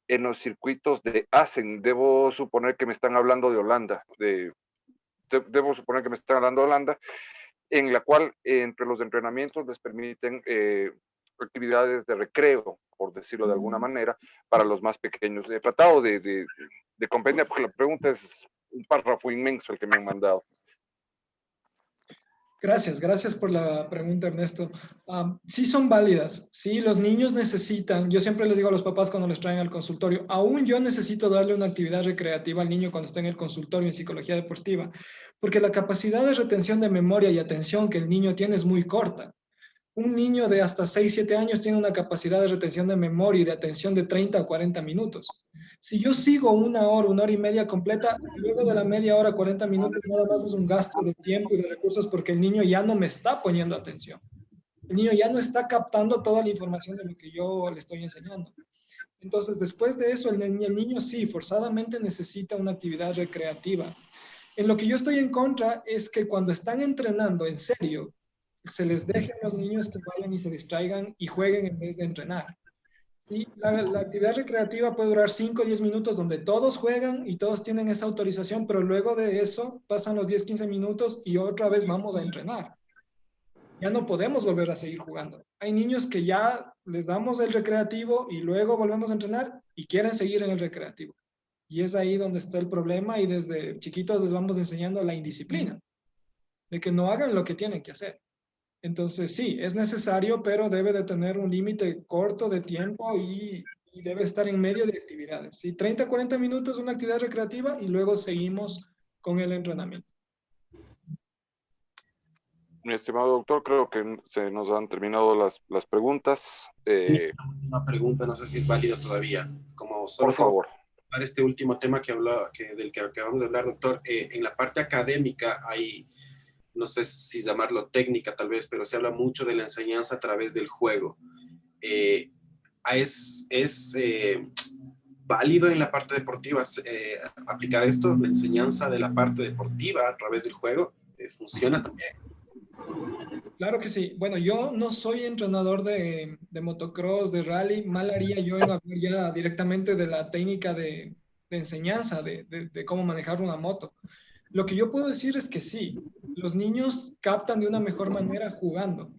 en los circuitos de Assen, debo suponer que me están hablando de Holanda, debo suponer que me están hablando de Holanda, en la cual entre los entrenamientos les permiten actividades de recreo, por decirlo de alguna manera, para los más pequeños. He tratado de comprender, porque la pregunta es un párrafo inmenso el que me han mandado. Gracias por la pregunta, Ernesto. Sí son válidas, sí, los niños necesitan, yo siempre les digo a los papás cuando les traen al consultorio, aún yo necesito darle una actividad recreativa al niño cuando está en el consultorio en psicología deportiva, porque la capacidad de retención de memoria y atención que el niño tiene es muy corta. Un niño de hasta 6, 7 años tiene una capacidad de retención de memoria y de atención de 30 o 40 minutos. Si yo sigo una hora y media completa, luego de la media hora, 40 minutos, nada más es un gasto de tiempo y de recursos porque el niño ya no me está poniendo atención. El niño ya no está captando toda la información de lo que yo le estoy enseñando. Entonces, después de eso, el niño sí, forzadamente necesita una actividad recreativa. En lo que yo estoy en contra es que cuando están entrenando en serio, se les deje a los niños que vayan y se distraigan y jueguen en vez de entrenar. ¿Sí? La actividad recreativa puede durar 5 o 10 minutos donde todos juegan y todos tienen esa autorización, pero luego de eso pasan los 10, 15 minutos y otra vez vamos a entrenar. Ya no podemos volver a seguir jugando. Hay niños que ya les damos el recreativo y luego volvemos a entrenar y quieren seguir en el recreativo. Y es ahí donde está el problema y desde chiquitos les vamos enseñando la indisciplina, de que no hagan lo que tienen que hacer. Entonces, sí, es necesario, pero debe de tener un límite corto de tiempo y debe estar en medio de actividades. ¿Sí? 30, 40 minutos una actividad recreativa y luego seguimos con el entrenamiento. Mi estimado doctor, creo que se nos han terminado las preguntas. Una última pregunta, no sé si es válida todavía. Como solo por favor. Para este último tema del que acabamos de hablar, doctor, en la parte académica hay, no sé si llamarlo técnica tal vez, pero se habla mucho de la enseñanza a través del juego. ¿Es válido en la parte deportiva aplicar esto, la enseñanza de la parte deportiva a través del juego? ¿Funciona también? Claro que sí. Bueno, yo no soy entrenador de motocross, de rally. Mal haría yo en hablar ya directamente de la técnica de enseñanza, de cómo manejar una moto. Lo que yo puedo decir es que sí, los niños captan de una mejor manera jugando,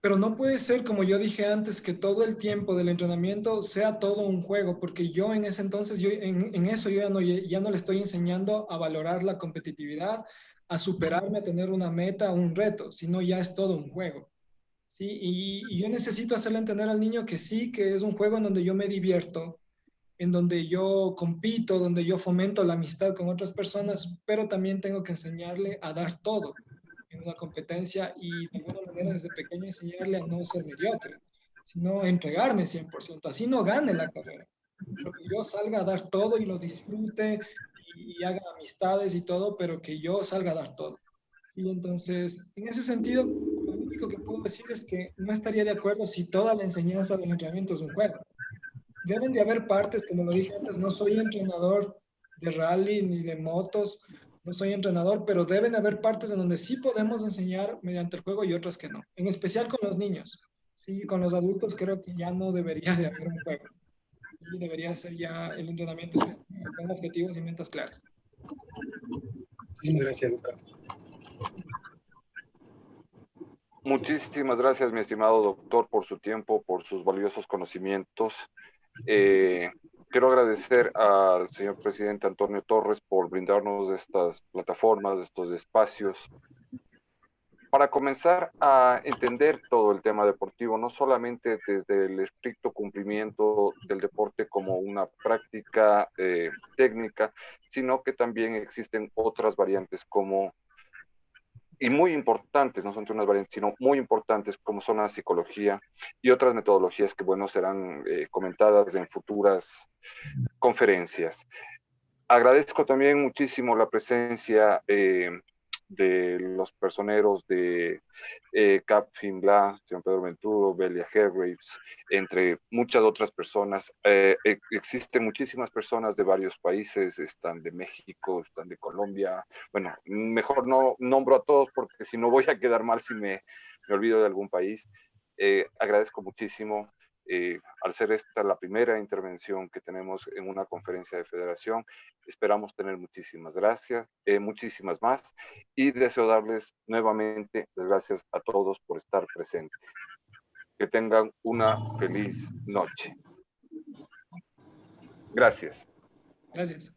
pero no puede ser, como yo dije antes, que todo el tiempo del entrenamiento sea todo un juego, porque yo en ese entonces, en eso yo ya no le estoy enseñando a valorar la competitividad, a superarme, a tener una meta, un reto, sino ya es todo un juego. Sí, y yo necesito hacerle entender al niño que sí, que es un juego en donde yo me divierto, en donde yo compito, donde yo fomento la amistad con otras personas, pero también tengo que enseñarle a dar todo en una competencia y de alguna manera desde pequeño enseñarle a no ser mediocre, sino a entregarme 100%. Así no gane la carrera, pero que yo salga a dar todo y lo disfrute y haga amistades y todo, pero que yo salga a dar todo. Sí, entonces, en ese sentido, lo único que puedo decir es que no estaría de acuerdo si toda la enseñanza del entrenamiento es un juego. Deben de haber partes, como lo dije antes, no soy entrenador de rally ni de motos, no soy entrenador, pero deben de haber partes en donde sí podemos enseñar mediante el juego y otras que no, en especial con los niños. Sí, con los adultos creo que ya no debería de haber un juego. Y debería ser ya el entrenamiento específico con objetivos y metas claras. Muchísimas gracias, doctor. Muchísimas gracias, mi estimado doctor, por su tiempo, por sus valiosos conocimientos. Quiero agradecer al señor presidente Antonio Torres por brindarnos estas plataformas, estos espacios, para comenzar a entender todo el tema deportivo, no solamente desde el estricto cumplimiento del deporte como una práctica técnica, sino que también existen otras variantes como, y muy importantes, no son unas variantes, sino muy importantes, como son la psicología y otras metodologías que, bueno, serán comentadas en futuras conferencias. Agradezco también muchísimo la presencia de los personeros de Cap Finbla, señor Pedro Venturo, Belia Hargraves, entre muchas otras personas. Existen muchísimas personas de varios países, están de México, están de Colombia. Bueno, mejor no nombro a todos porque si no voy a quedar mal si me olvido de algún país. Agradezco muchísimo. Al ser esta la primera intervención que tenemos en una conferencia de federación, esperamos tener muchísimas gracias, muchísimas más, y deseo darles nuevamente las gracias a todos por estar presentes. Que tengan una feliz noche. Gracias. Gracias.